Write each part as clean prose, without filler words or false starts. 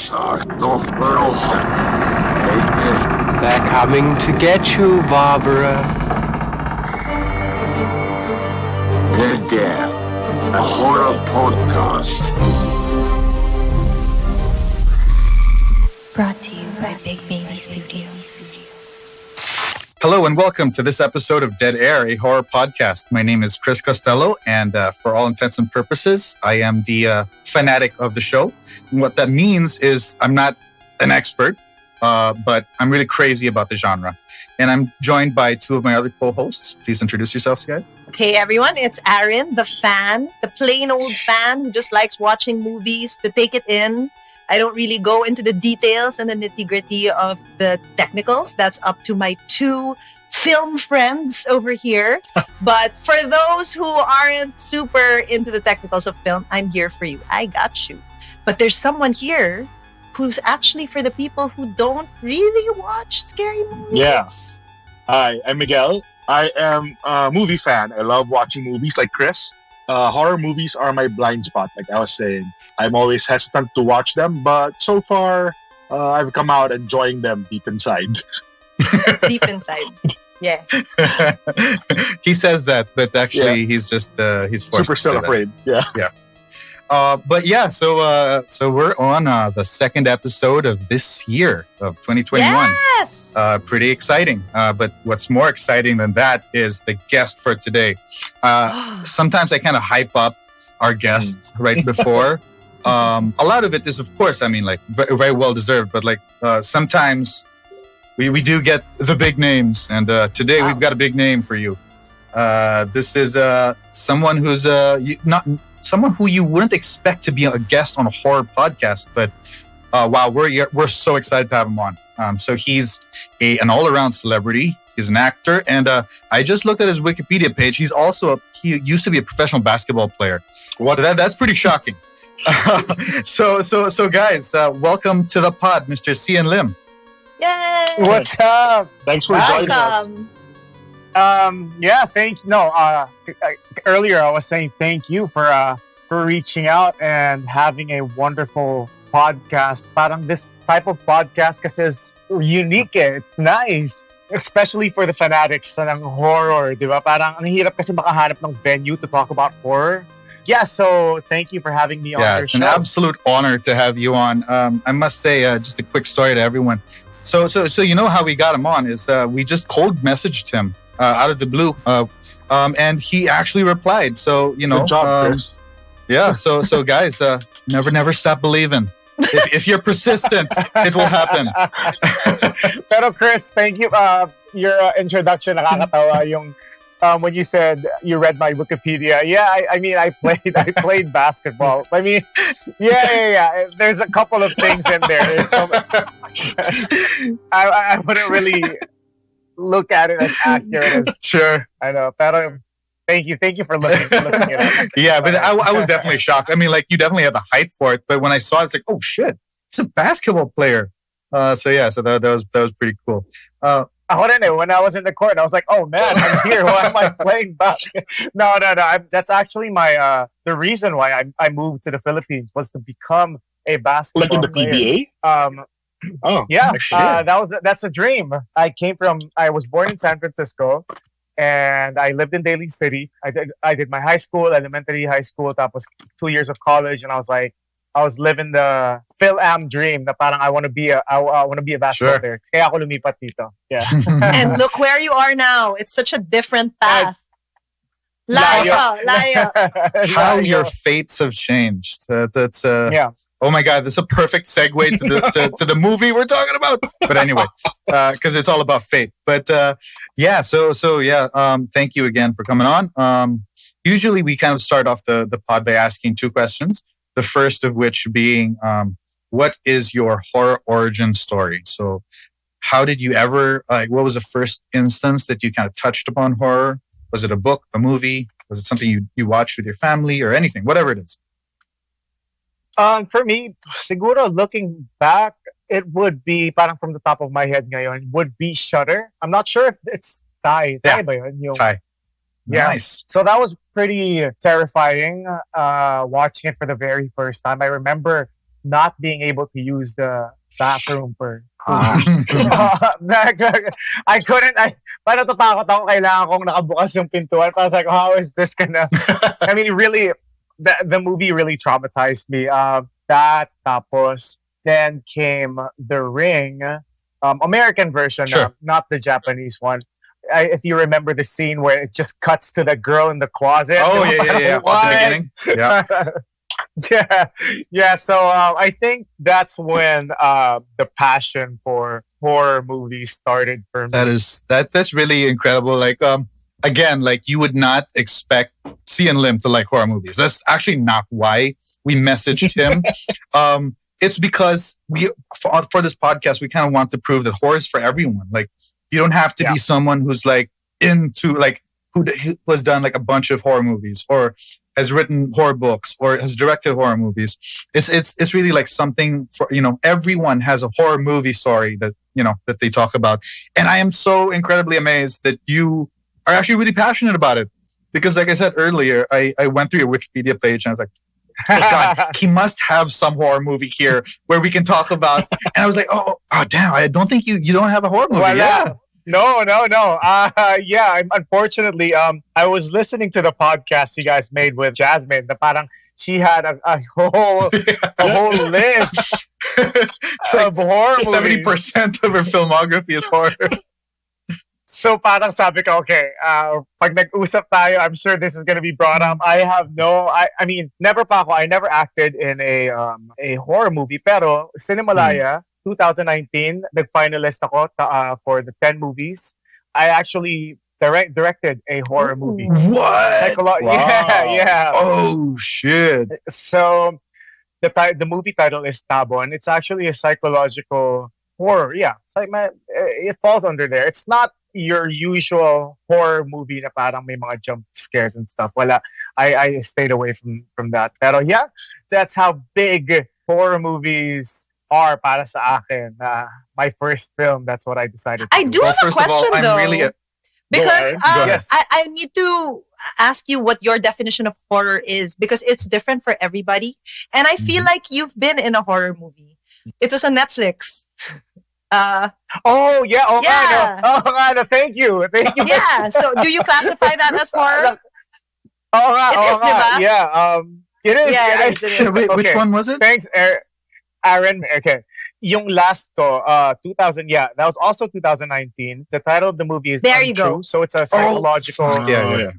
Sakto, pero They're coming to get you, Barbara. Dead Air, a horror podcast. Brought to you by Big Baby Studios. Hello and welcome to this episode of Dead Air, a horror podcast. My name is Chris Costello, and for all intents and purposes, I am the fanatic of the show. And what that means is I'm not an expert, but I'm really crazy about the genre. And I'm joined by two of my other co-hosts. Please introduce yourselves, guys. Hey everyone, it's Aaron, the fan, the plain old fan who just likes watching movies to take it in. I don't really go into the details and the nitty-gritty of the technicals. That's up to my two film friends over here. But for those who aren't super into the technicals of film, I'm here for you. I got you. But there's someone here who's actually for the people who don't really watch scary movies. Yes. Hi, I'm Miguel. I am a movie fan. I love watching movies like Chris. Horror movies are my blind spot, like I was saying. I'm always hesitant to watch them, but so far, I've come out enjoying them deep inside. Deep inside. Yeah. He says that, but actually he's just, he's forced Super to still say afraid. That. Yeah. So we're on the second episode of this year of 2021. Yes! Pretty exciting. But what's more exciting than that is the guest for today. Sometimes I kind of hype up our guest right before. A lot of it is, of course, I mean, like very well deserved. But like sometimes we do get the big names, and today we've got a big name for you. This is someone who's not someone who you wouldn't expect to be a guest on a horror podcast, but wow, we're so excited to have him on. So he's an all-around celebrity. He's an actor, and I just looked at his Wikipedia page. He used to be a professional basketball player. What? So that's pretty shocking. So guys, welcome to the pod, Mr. Xian Lim. Yay! What's up? Thanks for joining us. Earlier I was saying thank you for reaching out and having a wonderful podcast. Parang this type of podcast kasi is unique eh. It's nice. Especially for the fanatics ng horror, di ba? Parang ang hirap kasi makahanap ng venue to talk about horror. Yeah, so thank you for having me on your show. Yeah, it's an absolute honor to have you on. I must say, just a quick story to everyone. So you know how we got him on is we just cold messaged him out of the blue, and he actually replied. So you know, good job, Chris. Yeah. So guys, never stop believing. If you're persistent, it will happen. Pero Chris, thank you. Your introduction nakakatawa yung when you said you read my Wikipedia. Yeah, I mean I played basketball. I mean, yeah. There's a couple of things in there. There's some, I wouldn't really look at it as accurate as sure. I know. Pero thank you for looking it up. Yeah, but I was definitely shocked. I mean, like you definitely had the height for it, but when I saw it, it's like, oh shit, he's a basketball player. So that was pretty cool. When I was in the court, I was like, oh man, I'm here. Why am I playing basketball? No. That's actually my the reason why I moved to the Philippines was to become a basketball player. Like in the PBA? Oh yeah, that's a dream. I was born in San Francisco, and I lived in Daly City. I did my high school, elementary, high school. That was 2 years of college, and I was living the Phil-Am dream. Na parang I want to be a basketball player. Kaya ako lumipat dito. Yeah. And look where you are now. It's such a different path. Layo. How your fates have changed. That's yeah. Oh my God, this is a perfect segue to the movie we're talking about. But anyway, because it's all about fate. But thank you again for coming on. Usually we kind of start off the pod by asking two questions. The first of which being, what is your horror origin story? So how did you ever, what was the first instance that you kind of touched upon horror? Was it a book, a movie? Was it something you watched with your family or anything, whatever it is? For me, siguro looking back, it would be, parang from the top of my head ngayon, would be Shudder. I'm not sure if it's Thai. Yeah. Thai ba yun? Yung, Thai. Yeah. Nice. So that was pretty terrifying watching it for the very first time. I remember not being able to use the bathroom for Ah. I couldn't, parang natatakot ako, kailangan kong nakabukas yung pintuan. Parang like, how is this gonna, I mean, really, the movie really traumatized me. That, tapos, then came The Ring, American version, Sure. not the Japanese one. If you remember the scene where it just cuts to the girl in the closet. Oh, yeah. At the What? beginning. Yeah. yeah. So I think that's when the passion for horror movies started for me. That's really incredible. Like, again, like you would not expect Xian Lim to like horror movies. That's actually not why we messaged him. It's because we, for this podcast, we kind of want to prove that horror is for everyone. Like, you don't have to be someone who's like into like who has done like a bunch of horror movies or has written horror books or has directed horror movies. It's really like something for, everyone has a horror movie story that, that they talk about. And I am so incredibly amazed that you are actually really passionate about it. Because like I said earlier, I went through your Wikipedia page and I was like, oh God, he must have some horror movie here where we can talk about. And I was like, oh damn, I don't think you don't have a horror movie. Well, yeah. No. Unfortunately, I was listening to the podcast you guys made with Jasmine. The parang she had a whole list of horror movies. 70% of her filmography is horror. So parang sabi ko, okay, pag nag-usap tayo, I'm sure this is gonna be brought up. I mean, never pa ako. I never acted in a horror movie. Pero Cinemalaya, 2019, nag-finalist ako for the 10 movies. I actually directed a horror movie. What? Wow. Yeah. Oh shit. So the movie title is Tabon. It's actually a psychological horror. Yeah, it's like it falls under there. It's not your usual horror movie na parang may mga jump scares and stuff. Wala. I stayed away from that. Pero yeah, that's how big horror movies are para sa akin. My first film, that's what I decided to I do have a first of all, question though. I'm really Because Go ahead. Yes. I need to ask you what your definition of horror is because it's different for everybody. And I feel like you've been in a horror movie. It was on Netflix. Oh yeah. Yeah. No. Thank you. Yeah. So do you classify that as horror? It is, diba? Yeah, it is. Wait, which Okay. one was it? Thanks, Aaron. Okay. Yung last ko, 2000, that was also 2019. The title of the movie is There you Untrue. go. So it's a psychological, fuck, yeah.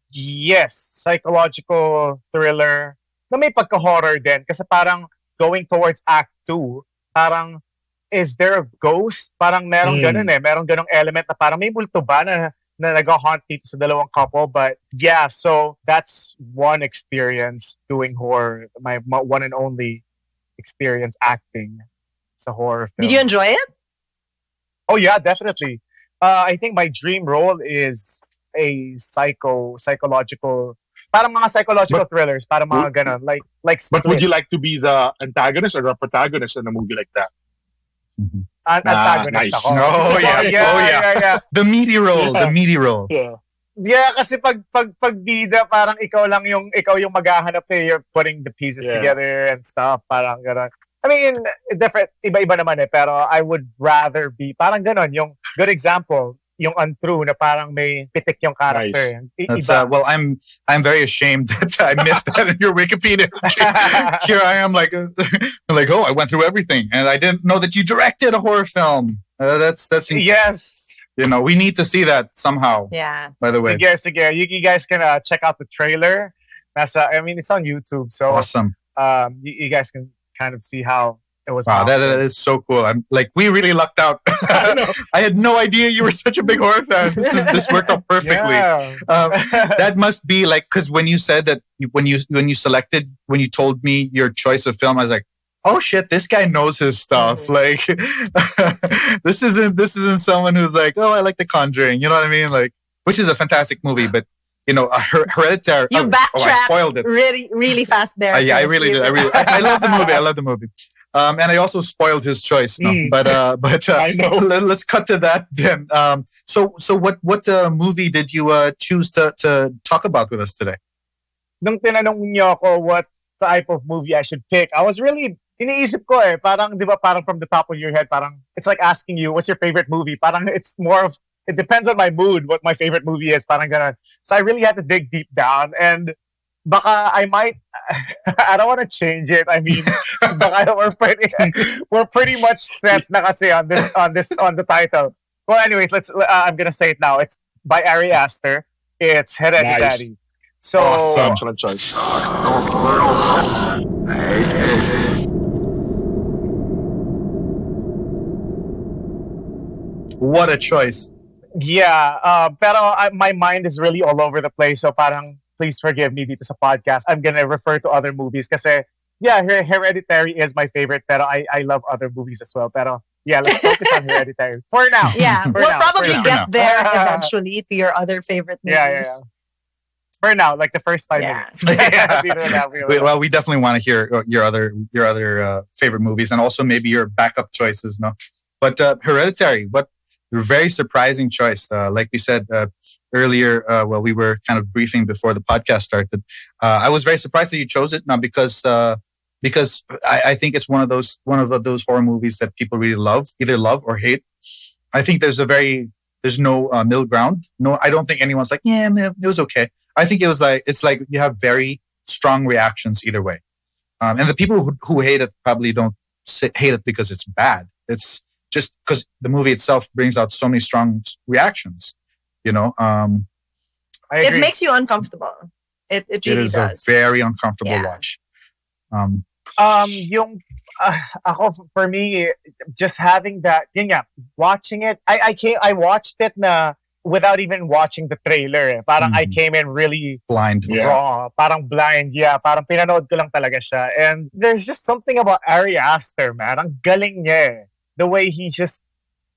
yes, psychological thriller na may pagka-horror din. Kasi parang going towards Act 2, parang, is there a ghost? Parang merong ganun merong ganung element na parang may multo ba na nag-haunt dito sa dalawang couple. But yeah, so that's one experience doing horror. My one and only experience acting sa horror film. Did you enjoy it? Oh yeah, definitely. I think my dream role is a psychological, parang mga psychological thrillers, parang mga ganun, like But would Split. you like to be the antagonist or the protagonist in a movie like that? Antagonist nice. ako. Oh, yeah. yeah. The meaty role. The meaty role. Yeah. Yeah, kasi pag bida, parang ikaw yung maghahanap eh, you're putting the pieces Yeah. together and stuff, parang gano'n. I mean, different, iba-iba naman eh, pero I would rather be, parang gano'n, yung good example, yung Untrue na parang may pitik yung character. Nice. That's, Iba. well, I'm very ashamed that I missed that in your Wikipedia. Here I am, like, oh, I went through everything, and I didn't know that you directed a horror film. That's Yes. we need to see that somehow. Yeah. By the way, Sige. You guys can check out the trailer. It's on YouTube, so awesome. you guys can kind of see how it was. Wow, that mounted. is so cool. I'm like, we really lucked out. I had no idea you were such a big horror fan. This worked out perfectly. Yeah. That must be like, because when you said that, when you told me your choice of film, I was like, oh shit, this guy knows his stuff. Like, this isn't someone who's like, oh, I like The Conjuring. You know what I mean? Like, which is a fantastic movie, but Hereditary. You I backtracked spoiled it. really, really fast there. Yeah, I Chris. really did. I love the movie. I love the movie. And I also spoiled his choice. No? But I know. Let's cut to that then. So what movie did you choose to talk about with us today? Nung tinanong niyo ako what type of movie I should pick, I was really iniisip ko parang, di ba, parang from the top of your head, parang, it's like asking you, what's your favorite movie? Parang it's more of, it depends on my mood, what my favorite movie is, parang ganun. So I really had to dig deep down, and baka I might, I don't want to change it. I mean, baka we're pretty much set na kasi on the title. Well, anyways, I'm gonna say it now. It's by Ari Aster. It's Hereditary. Nice. So, Awesome. Excellent choice. What a choice. yeah, pero my mind is really all over the place. So parang, please forgive me dito sa podcast. I'm gonna refer to other movies kasi, yeah, Hereditary is my favorite, pero I love other movies as well. Pero yeah, let's focus on Hereditary for now. Yeah, For we'll now, probably for get now. there eventually to your other favorite movies. Yeah. For now, like the first 5 Yeah. minutes. Well, we definitely want to hear your other favorite movies, and also maybe your backup choices, no? But Hereditary, what a very surprising choice. Like we said earlier, while we were kind of briefing before the podcast started, I was very surprised that you chose it, not because I think it's one of those horror movies that people really love, either love or hate. I think there's no middle ground. No, I don't think anyone's like, yeah, man, it was okay. I think it's like you have very strong reactions either way. And the people who hate it probably don't hate it because it's bad. It's just because the movie itself brings out so many strong reactions. You know, I It agree. makes you uncomfortable. It it really is does. a very uncomfortable Yeah. watch. Yung ako, for me, just having that, yun nga, watching it, I watched it na without even watching the trailer. Parang I Mhm. came in really Blind. Yeah. raw, parang blind, yeah. Parang pinanood ko lang talaga siya. And there's just something about Ari Aster, man. Ang galing niya. The way he just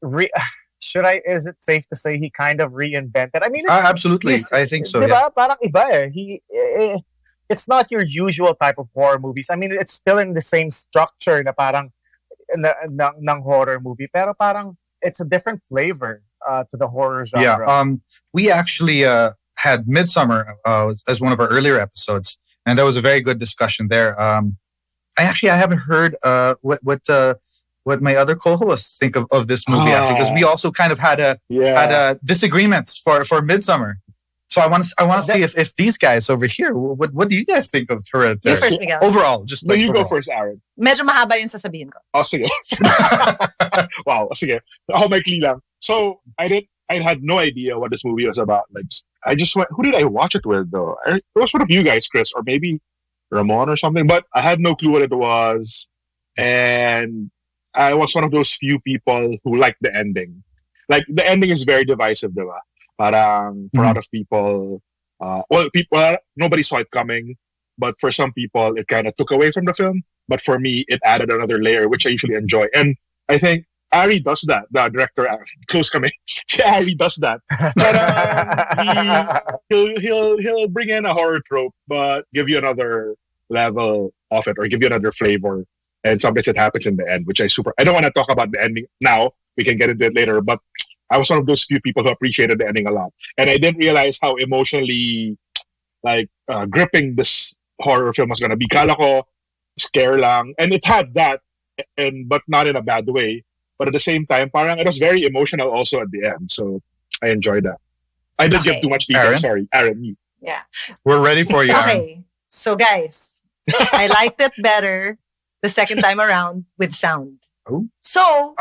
is it safe to say he kind of reinvented? I mean, Absolutely. he's- I think so. diba? Yeah. Parang iba it's not your usual type of horror movies. I mean, it's still in the same structure na parang ng horror movie, pero parang it's a different flavor to the horror genre. Yeah. We actually had Midsummer as one of our earlier episodes, and there was a very good discussion there. I haven't heard what my other co-hosts think of this movie actually, because we also kind of had disagreements for Midsummer. So I want to see if these guys over here, what do you guys think of You Hereditary first, Miguel. overall? Just No, like you go overall. first, Aaron. Medyo mahaba yung sasabihin ko. Oh, sige. Wow, sige. Ako maikli lang. So, I had no idea what this movie was about. Like, I just went, who did I watch it with, though? It was one of you guys, Chris, or maybe Ramon or something, but I had no clue what it was. And I was one of those few people who liked the ending. Like, the ending is very divisive, diba? Parang, for a lot of people, nobody saw it coming. But for some people, it kind of took away from the film. But for me, it added another layer, which I usually enjoy. And I think Ari does that. The director, close kami. Ari does that. But he'll bring in a horror trope, but give you another level of it, or give you another flavor. And sometimes it happens in the end, which I don't want to talk about the ending now. We can get into it later. But I was one of those few people who appreciated the ending a lot, and I didn't realize how emotionally gripping this horror film was gonna be. Kala ko scare lang, and it had that, but not in a bad way. But at the same time, parang it was very emotional also at the end. So I enjoyed that. I did give Okay. too much detail. Aaron? Sorry, Aaron. You. Yeah. We're ready for you. Aaron. Okay. So guys, I liked it better the second time around with sound. Oh. So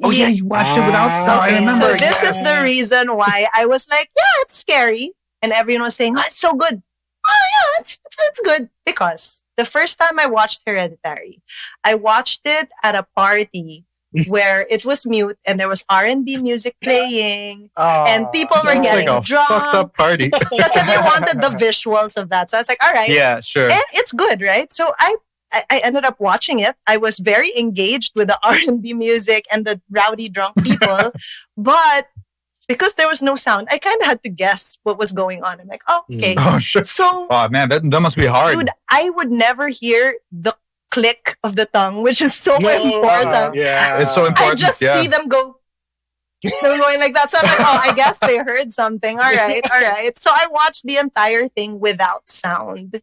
Oh yeah, you watched it without sound. I okay, remember. so this yes. is the reason why I was like, yeah, it's scary. And everyone was saying, oh, it's so good. Oh yeah, it's good. Because the first time I watched Hereditary, I watched it at a party where it was mute and there was R&B music playing and people were Sounds getting like a drunk. fucked up party. Because they wanted the visuals of that. So I was like, all right. Yeah, sure. And it's good, right? So I ended up watching it. I was very engaged with the R&B music and the rowdy drunk people. But because there was no sound, I kind of had to guess what was going on. I'm like, oh, okay. Oh sure. So, Oh man, that must be hard. dude, I would never hear the click of the tongue, which is so important. Yeah, It's so I important. just see them go. They're going like that. So I'm like, oh, I guess they heard something. All right. So I watched the entire thing without sound.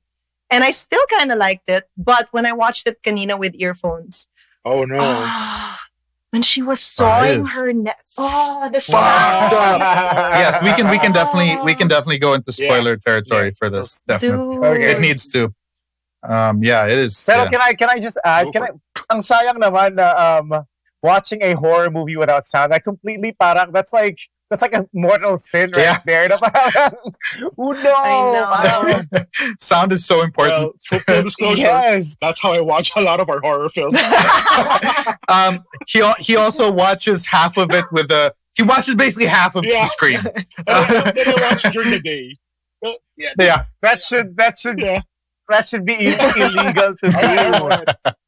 And I still kind of liked it. But when I watched it kanina with earphones, Oh no. when she was sawing Yes. her neck, the Wow. sound. Yes, we can definitely go into spoiler territory for this. Definitely, Dude. Okay. it needs to. Yeah, it is. Pero yeah. can I just add? Go Ang sayang naman na watching a horror movie without sound. I completely parang that's like a mortal sin right Yeah. there. Na parang, oh no! I know. Sound is so important. Well, full disclosure, Yes. that's how I watch a lot of our horror films. He also watches half of it with a. He watches basically half of Yeah. the screen. Then I watch during the day. Yeah. That should Yeah. be illegal to do.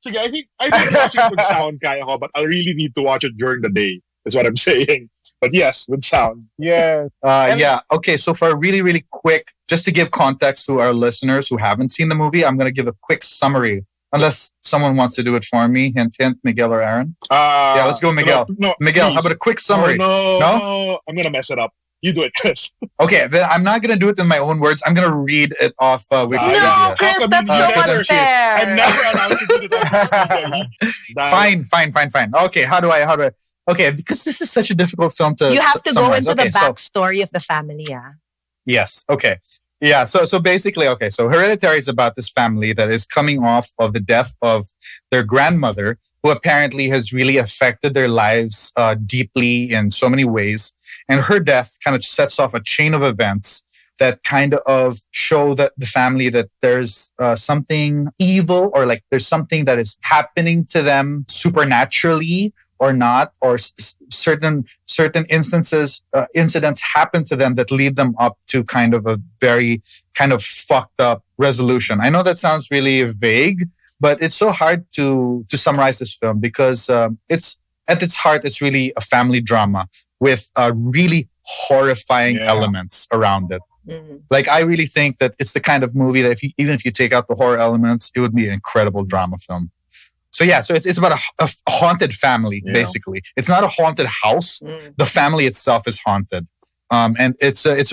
Sige, I think watching it with sound kaya ko, but I really need to watch it during the day. Is what I'm saying. But yes, with sound. Yes. Yeah. Okay. So for a really, really quick, just to give context to our listeners who haven't seen the movie, I'm going to give a quick summary. Unless someone wants to do it for me, hint, hint, Miguel or Aaron. Yeah, let's go, Miguel. No, Miguel, please. how about a quick summary? No, I'm gonna mess it up. You do it, Chris. Okay, then I'm not going to do it in my own words. I'm going to read it off Wikipedia. No, Chris, that's so Because I'm unfair. I'm never allowed to do that. Fine. Okay, how do I? Okay, because this is such a difficult film to. You have to go summarize. into the Okay, so- backstory of the family, yeah. Yes. Okay. Yeah. So basically, okay. So Hereditary is about this family that is coming off of the death of their grandmother, who apparently has really affected their lives deeply in so many ways. And her death kind of sets off a chain of events that kind of show that the family that there's something evil, or like there's something that is happening to them supernaturally or not, or certain incidents happen to them that lead them up to kind of a very kind of fucked up resolution. I know that sounds really vague, but it's so hard to summarize this film because it's at its heart, it's really a family drama with really horrifying elements around it. Mm-hmm. Like, I really think that it's the kind of movie that even if you take out the horror elements, it would be an incredible drama film. So yeah, so it's about a haunted family, basically. It's not a haunted house. The family itself is haunted. And it's a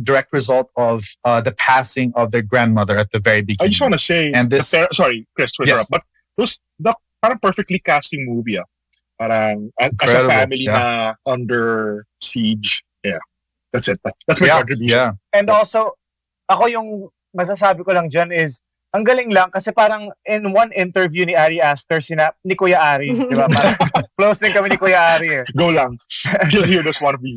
direct result of the passing of their grandmother at the very beginning. I just want to say, And this- sorry, Chris, to interrupt, but the parang perfectly casting movie. Parang as a Incredible, family na under siege. Yeah, that's it. That's my contribution. Yeah. And also, ako yung masasabi ko lang dyan is, ang galing lang kasi parang in one interview ni Ari Aster, ni Kuya Ari, di ba? Parang close din kami ni Kuya Ari. Go lang. You'll hear this one of these.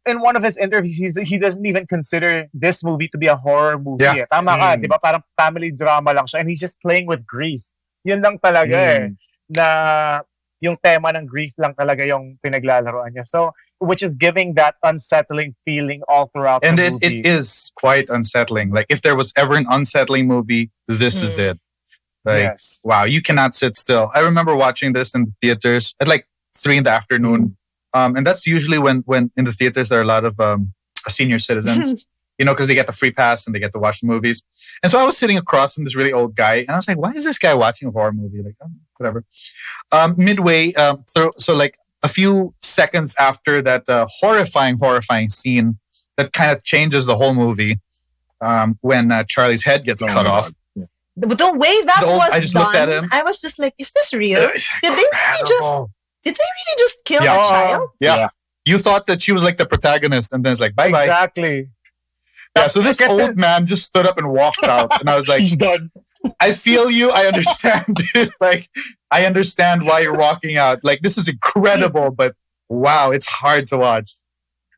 In one of his interviews, he doesn't even consider this movie to be a horror movie. Yeah. Tama ka, di ba? Parang family drama lang siya and he's just playing with grief. Yun lang talaga na yung tema ng grief lang talaga yung pinaglalaroan niya. So, which is giving that unsettling feeling all throughout And the it movie. is quite unsettling. Like, if there was ever an unsettling movie, this is it. Like, Yes. wow, you cannot sit still. I remember watching this in theaters at like 3 p.m. And that's usually when in the theaters there are a lot of senior citizens, because they get the free pass and they get to watch the movies. And so I was sitting across from this really old guy, and I was like, why is this guy watching a horror movie? Like, whatever. Midway, so like a few seconds after that horrifying scene that kind of changes the whole movie, when Charlie's head gets cut off. Yeah. The way that was I just done, looked at him. I was just like, is this real? Did they really just kill Yeah. the child? Yeah. You thought that she was like the protagonist, and then it's like, bye-bye. Exactly. Yeah, so this I guess old it's- man just stood up and walked out. And I was like, He's done. I feel you. I understand it. Like, I understand why you're walking out. Like, this is incredible, but wow, it's hard to watch.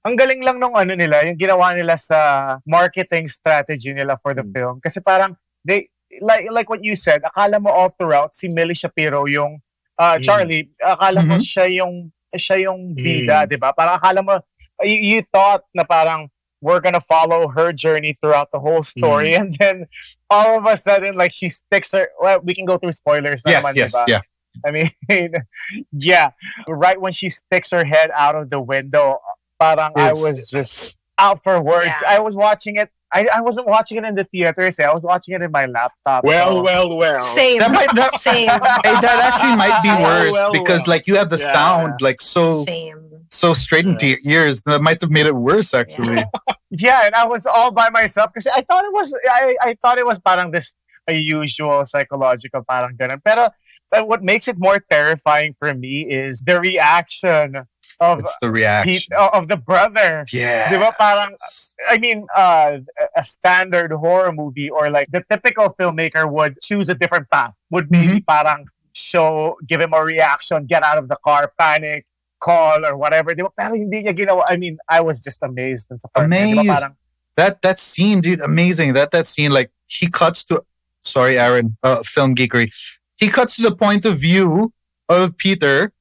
Ang galing lang nung nila, yung ginawa nila sa marketing strategy nila for the film. Kasi parang, they, like what you said, akala mo all throughout, si Millie Shapiro yung, Charlie, akala mo siya yung bida, di ba? Parang akala mo, you thought na parang, we're gonna follow her journey throughout the whole story, and then all of a sudden, like, she sticks her. Well, we can go through spoilers. Yes, naman, yes, diba? yeah. I mean, yeah, right when she sticks her head out of the window, parang I was just out for words. Yeah. I was watching it. I wasn't watching it in the theaters. I was watching it in my laptop. Well. Same. Same. That actually might be worse Well. because, like, you have the Yeah. sound, like, so Same. straight into your ears. That might have made it worse, actually. Yeah, and I was all by myself because I thought it was parang this a usual psychological parang ganun. But what makes it more terrifying for me is the reaction of It's the reaction. of the brother. Yeah. Di ba parang, I mean, a standard horror movie or like the typical filmmaker would choose a different path. Would maybe parang give him a reaction, get out of the car, panic, call or whatever. Di ba? Pero hindi niya ginawa. I mean, I was just amazed. Sa part. Amazed. Di ba parang, That scene, dude, amazing. That scene, like he cuts to, sorry, Aaron, film geekery. He cuts to the point of view of Peter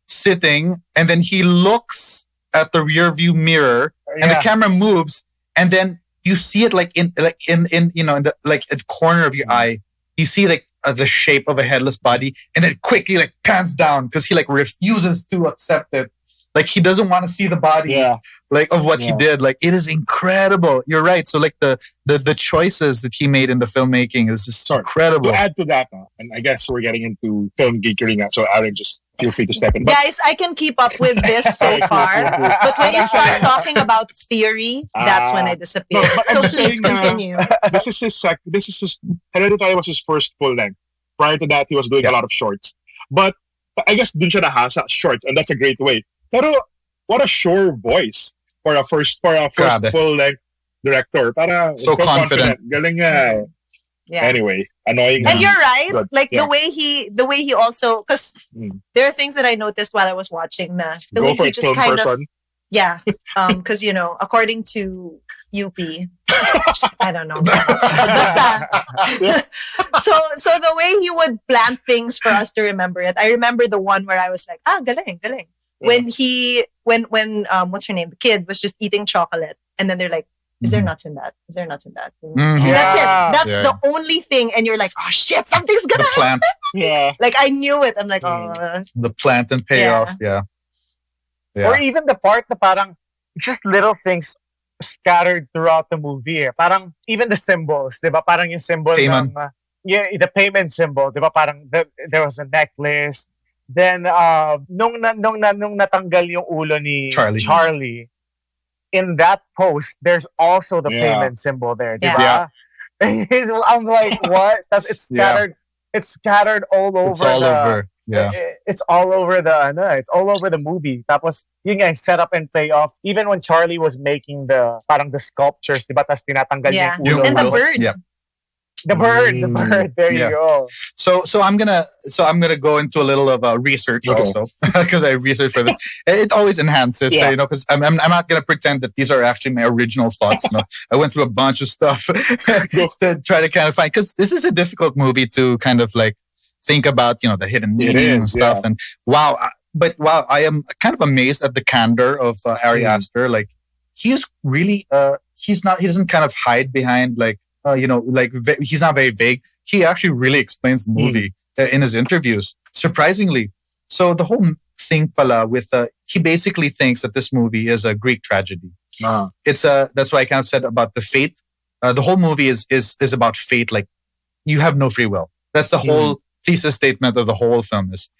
sitting, and then he looks at the rear view mirror, and the camera moves, and then you see it like in you know in the like at the corner of your eye, you see like the shape of a headless body, and then quickly like pans down because he like refuses to accept it. Like he doesn't want to see the body, like of what he did. Like it is incredible. You're right. So like the choices that he made in the filmmaking is just incredible. To add to that, and I guess we're getting into film geekery now. So Aaron, just feel free to step in. But, Guys, I can keep up with this so far, but when you start talking about theory, that's when I disappear. So please continue. This is his Hereditary was his first full length. Prior to that, he was doing a lot of shorts. But I guess dun siya nahasa shorts, and that's a great way. Pero what a sure voice for a first full length director. Para so confident. Galing nga. Yeah. Anyway, annoying. And you're right. Good. Like the way he also, because there are things that I noticed while I was watching na the Go way for he it, just film kind person. of because you know, according to UP, I don't know. Basta. So the way he would plant things for us to remember it. I remember the one where I was like, galing. When what's her name? The kid was just eating chocolate, and then they're like, "Is there nuts in that? Is there nuts in that?" And that's it. That's the only thing, and you're like, "Oh shit, something's gonna The plant. happen." Like I knew it. I'm like, The plant and payoff. Yeah. Or even the part na parang just little things scattered throughout the movie. Parang even the symbols, di ba? Parang yung symbol Payment. ng the payment symbol, di ba? Parang there was a necklace. Then nung natanggal yung ulo ni Charlie, in that post, there's also the payment symbol there, di ba? I'm like, what? It's scattered. It's scattered all over. It's all over. Yeah. It's all over the movie. Tapos yun nga, set up and payoff. Even when Charlie was making the sculptures, di ba? Tas tinatanggal yung ulo. And the bird. Yeah. The bird. There you go. So I'm gonna go into a little of research also because I researched for this. It always enhances, you know, because I'm not gonna pretend that these are actually my original thoughts. You know, I went through a bunch of stuff to try to kind of find, because this is a difficult movie to kind of like think about, you know, the hidden meaning and stuff. And I am kind of amazed at the candor of Ari Aster. Like he's really he doesn't kind of hide behind like. You know, like he's not very vague. He actually really explains the movie in his interviews, surprisingly. So the whole thing pala with he basically thinks that this movie is a Greek tragedy. It's that's what I kind of said about the fate. The whole movie is about fate. Like you have no free will. That's the whole thesis statement of the whole film is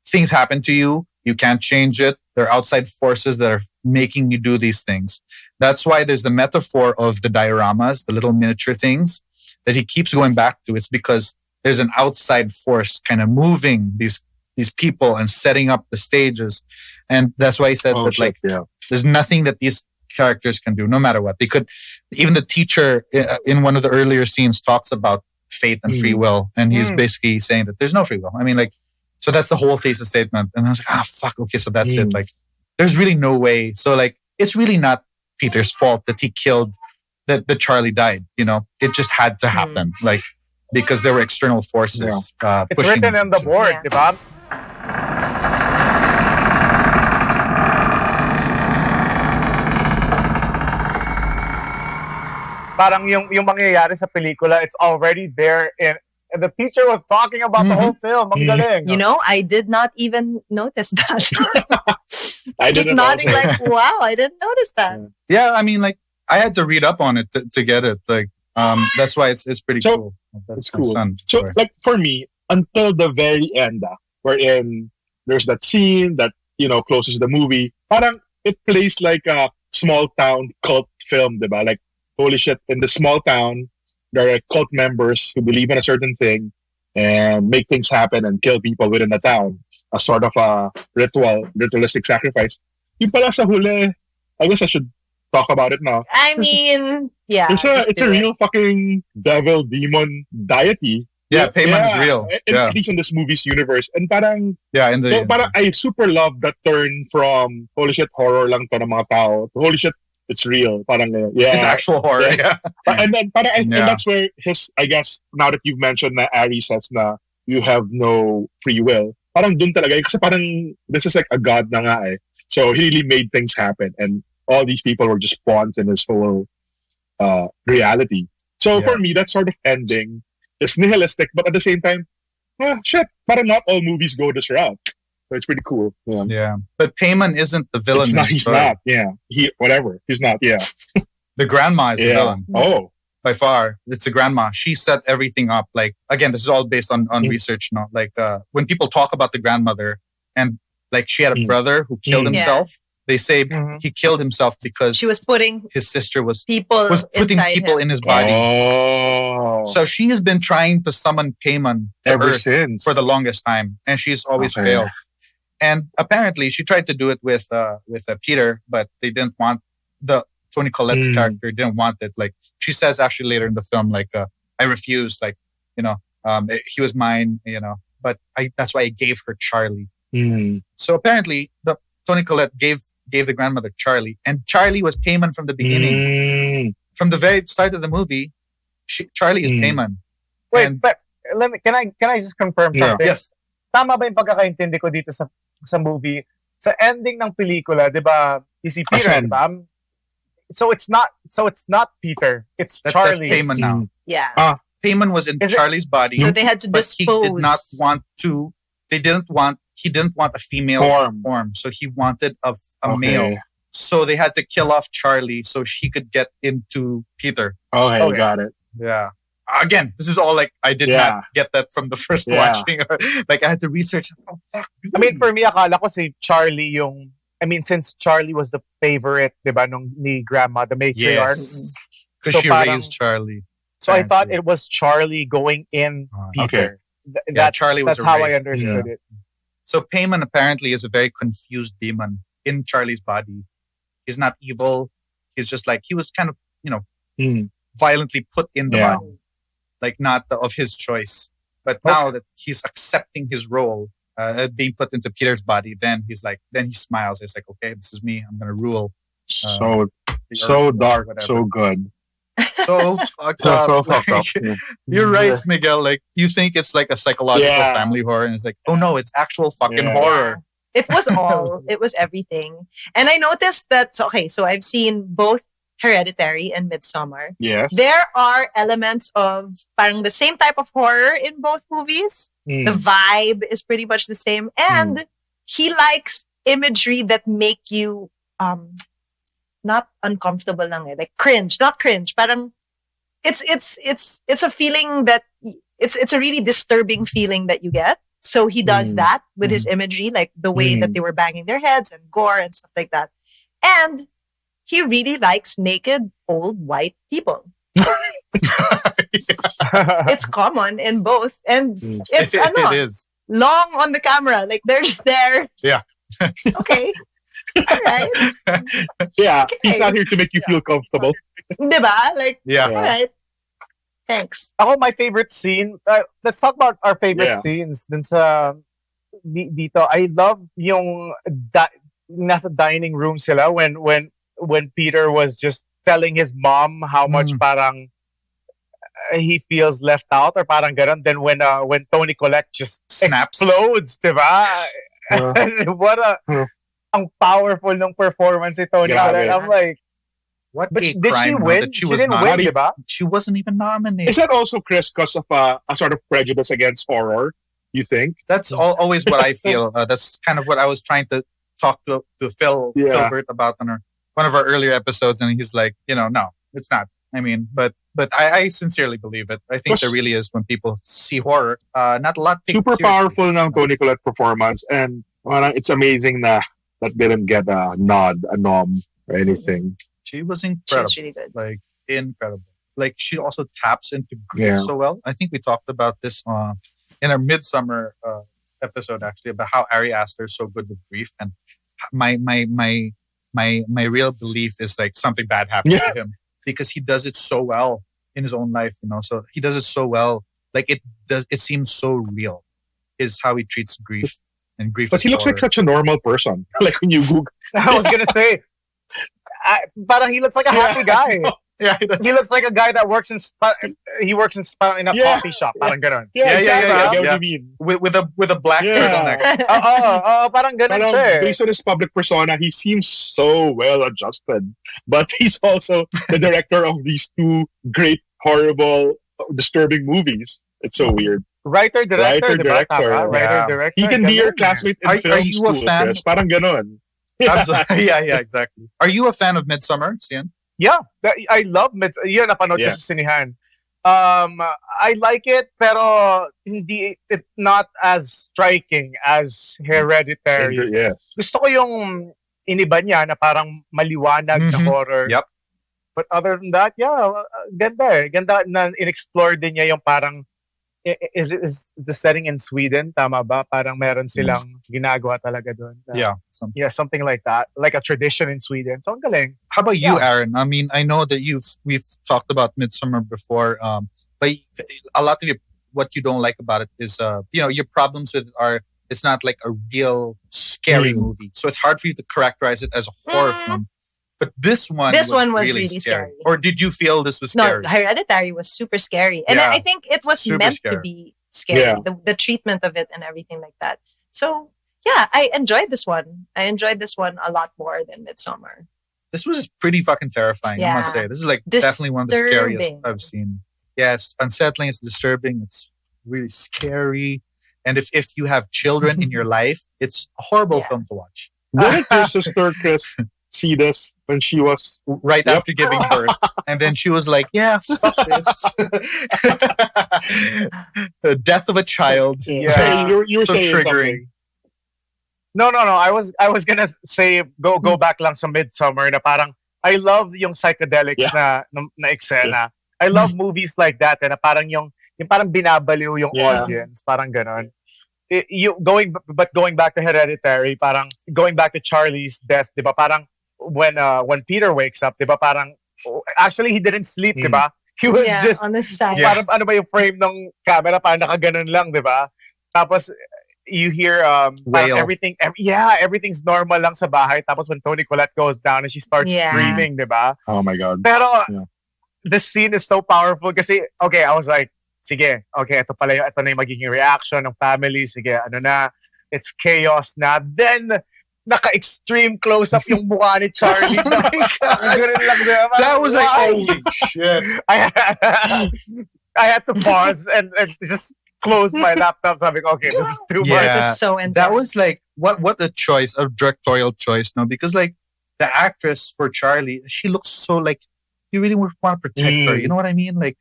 things happen to you. You can't change it. There are outside forces that are making you do these things. That's why there's the metaphor of the dioramas, the little miniature things that he keeps going back to. It's because there's an outside force kind of moving these people and setting up the stages. And that's why he said there's nothing that these characters can do, no matter what. They could, even the teacher in one of the earlier scenes talks about fate and free will. And he's basically saying that there's no free will. I mean, like, so that's the whole thesis statement. And I was like, fuck, okay, so that's it. Like, there's really no way. So like, it's really not Peter's fault that he killed, that Charlie died. You know, it just had to happen, like because there were external forces. It's written on the board, diba? Parang yung mangyayari sa pelikula, it's already there and the teacher was talking about the whole film. Ang galing. You know, I did not even notice that. I just nodding like, wow, I didn't notice that. Yeah, I mean, like, I had to read up on it to get it. Like, that's why it's pretty cool. It's cool. So, like, for me, until the very end, wherein there's that scene that, you know, closes the movie, parang it plays like small town cult film, diba? Like, holy shit, in the small town, there are cult members who believe in a certain thing and make things happen and kill people within the town. A sort of a ritualistic sacrifice. Yung pala sa huli, I guess I should talk about it now. I mean, yeah. It's a real fucking devil demon deity. Yeah, payment is real. At least in this movie's universe. And parang, in the parang I super love that turn from holy shit, horror lang to ng mga tao to holy shit, it's real. Parang, it's actual horror. Yeah. And then parang, and that's where I guess, now that you've mentioned na Ari says na you have no free will, parang dun talaga. Kasi parang, this is like a god na nga eh. So he really made things happen. And all these people were just pawns in his whole reality. So for me, that sort of ending is nihilistic, but at the same time, shit, parang not all movies go this route. So it's pretty cool. Yeah. But Payman isn't the villain. He's not. Yeah. He's not. Yeah. The grandma is the villain. Oh. By far. It's the grandma. She set everything up. Like, again, this is all based on research. No? Like, when people talk about the grandmother and like she had a brother who killed himself, they say he killed himself because she was putting his sister was putting people in his body. Oh. So she has been trying to summon Payman to ever Earth since for the longest time, and she's always failed. And apparently, she tried to do it with Peter, but they didn't want Toni Collette's character didn't want it. Like she says actually later in the film, like I refused. Like he was mine. But that's why I gave her Charlie. So apparently, Toni Collette gave the grandmother Charlie, and Charlie was Payman from the beginning. From the very start of the movie, Charlie is Payman. Wait, but can I just confirm something? Yes. Tama ba yung pagkakaintindi ko dito sa movie? Sa ending ng pelikula, 'di ba? You see Peter, 'di ba? So it's not Peter. It's Charlie. That's Payman now. Yeah. Payman was in Charlie's body. So they had to dispose. He did not want to. He didn't want a female form. So he wanted a male. So they had to kill off Charlie so he could get into Peter. Okay. Got it. Yeah. Again, this is all like I did not get that from the first watching. Like I had to research. I mean, for me, akala ko si Charlie yung. I mean, since Charlie was the favorite, diba, ni grandma, the matriarch. Yes. Because she raised Charlie. So I thought it was Charlie going in Peter. Charlie was that's how I understood it. So Payman apparently is a very confused demon in Charlie's body. He's not evil. He's just like, he was kind of, violently put in the body. Like not of his choice. But now that he's accepting his role, being put into Peter's body, then he smiles. It's like, okay, this is me. I'm going to rule. So dark, so good. So fucked up. You're right, Miguel. Like you think it's like a psychological family horror, and it's like, oh no, it's actual fucking horror. It was it was everything. And I noticed that. So I've seen both Hereditary and Midsommar. Yes, there are elements of parang the same type of horror in both movies. The vibe is pretty much the same, and he likes imagery that make you not uncomfortable lang like cringe, not cringe. Parang it's a feeling that it's a really disturbing feeling that you get. So he does that with his imagery, like the way that they were banging their heads and gore and stuff like that. And he really likes naked old white people. It's common in both, and it's it is long on the camera. Like they're just there. Yeah. Okay. All right. Yeah. Okay. He's not here to make you feel comfortable. Diba? Like, all right. Thanks. My favorite scene. Let's talk about our favorite scenes. Dun sa dito, I love yung nasa dining room sila when Peter was just telling his mom how much parang he feels left out or parang ganon. Then when Toni Collette just snaps, explodes, diba? What ang powerful ng performance ni Toni Collette. I'm like, what? But did she win? She didn't win, diba? She wasn't even nominated. Is that also, Chris, because of a sort of prejudice against horror? You think? That's always what I feel. That's kind of what I was trying to talk to Phil Philbert about on one of our earlier episodes, and he's like, no, it's not. I mean, but I sincerely believe it. I think there really is when people see horror. Not a lot. Super powerful ng Toni Collette performance, and it's amazing that didn't get a nod, a nom or anything. She was She incredible. was really good. Like incredible. Like she also taps into grief Yeah. so well. I think we talked about this in our midsummer episode actually about how Ari Aster is so good with grief, and my real belief is like something bad happens Yeah. to him because he does it so well in his own life, you know. So he does it so well. Like it seems so real. Is how he treats grief and grief. But is he looks like horror. such a normal person. Like when you Google. I was gonna say, parang he looks like a happy guy. Yeah, he does. He looks like a guy that works in in a Yeah. coffee shop. Parang ganon. Yeah, exactly. I get yeah. what you mean. with a black Yeah. turtleneck. Parang ganon Parang siya eh. based on his public persona, he seems so well adjusted. But he's also the director of these two great, horrible, disturbing movies. It's so weird. Writer, director, Writer, diba? director. Tama? Yeah. Writer, director. He can be your ganon. classmate in Are film you school. a fan? Chris. Parang ganon. Absolutely. Yeah, exactly. Are you a fan of Midsummer, Xian? Yeah, I love Yun, napanood ko Yes. sa sinihan. I like it, pero hindi it not as striking as Hereditary. Yes. Gusto ko yung iniba niya na parang maliwanag na Mhm. horror. Yep. But other than that, yeah, ganda eh. Ganda na in-explore din niya yung parang is the setting in Sweden, tama ba? Parang meron silang ginagawa talaga doon. Yeah. Yeah, something like that. Like a tradition in Sweden. So, ang galing. How about you, Yeah. Aaron? I mean, I know that we've talked about Midsummer before, but a lot of what you don't like about it is, your problems with it are it's not like a real scary movie, so it's hard for you to characterize it as a horror film. But this one was really scary. Or did you feel this was No, scary? Hereditary was super scary. And Yeah. I think it was Super meant scary. to be scary. Yeah. The treatment of it and everything like that. So, yeah, I enjoyed this one. I enjoyed this one a lot more than Midsummer. This was pretty fucking terrifying, I must Yeah. say. This is like definitely one of the scariest Disturbing. I've seen. Yeah, it's unsettling, it's disturbing, it's really scary. And if you have children in your life, it's a horrible Yeah. film to watch. Didn't your sister Chris see this when she was Right Yep. after giving birth. And then she was like, yeah, fuck this. The death of a child. Yeah. You were So saying triggering. No. I was gonna say go back lang sa Midsummer na parang I love yung psychedelics na eksena. I love movies like that na parang yung parang binabaliw yung Yeah. audience, parang ganon. Going back to Hereditary, parang going back to Charlie's death, 'di ba? Parang when Peter wakes up, 'di ba? Parang actually he didn't sleep, 'di ba? He was just on the side. parang ano ba yung frame ng camera, parang nakaganon lang, 'di ba? Tapos you hear Wail. everything's normal lang sa bahay. Tapos when Toni Collette goes down and she starts Yeah. screaming, 'di ba? Oh my God. Pero Yeah. the scene is so powerful kasi okay, I was like, sige, okay, ito na yung magiging reaction ng family. Sige, ano na, it's chaos na. Then naka-extreme close-up yung mukha ni Charlie. Ganun lang, diba? That was like, Why? holy shit. I had to pause and just close my laptop. Sabi ko, okay, this is too Yeah. much. Just so intense. That was like, what a choice, a directorial choice, no? Because like the actress for Charlie, she looks so like, you really want to protect her. You know what I mean? Like,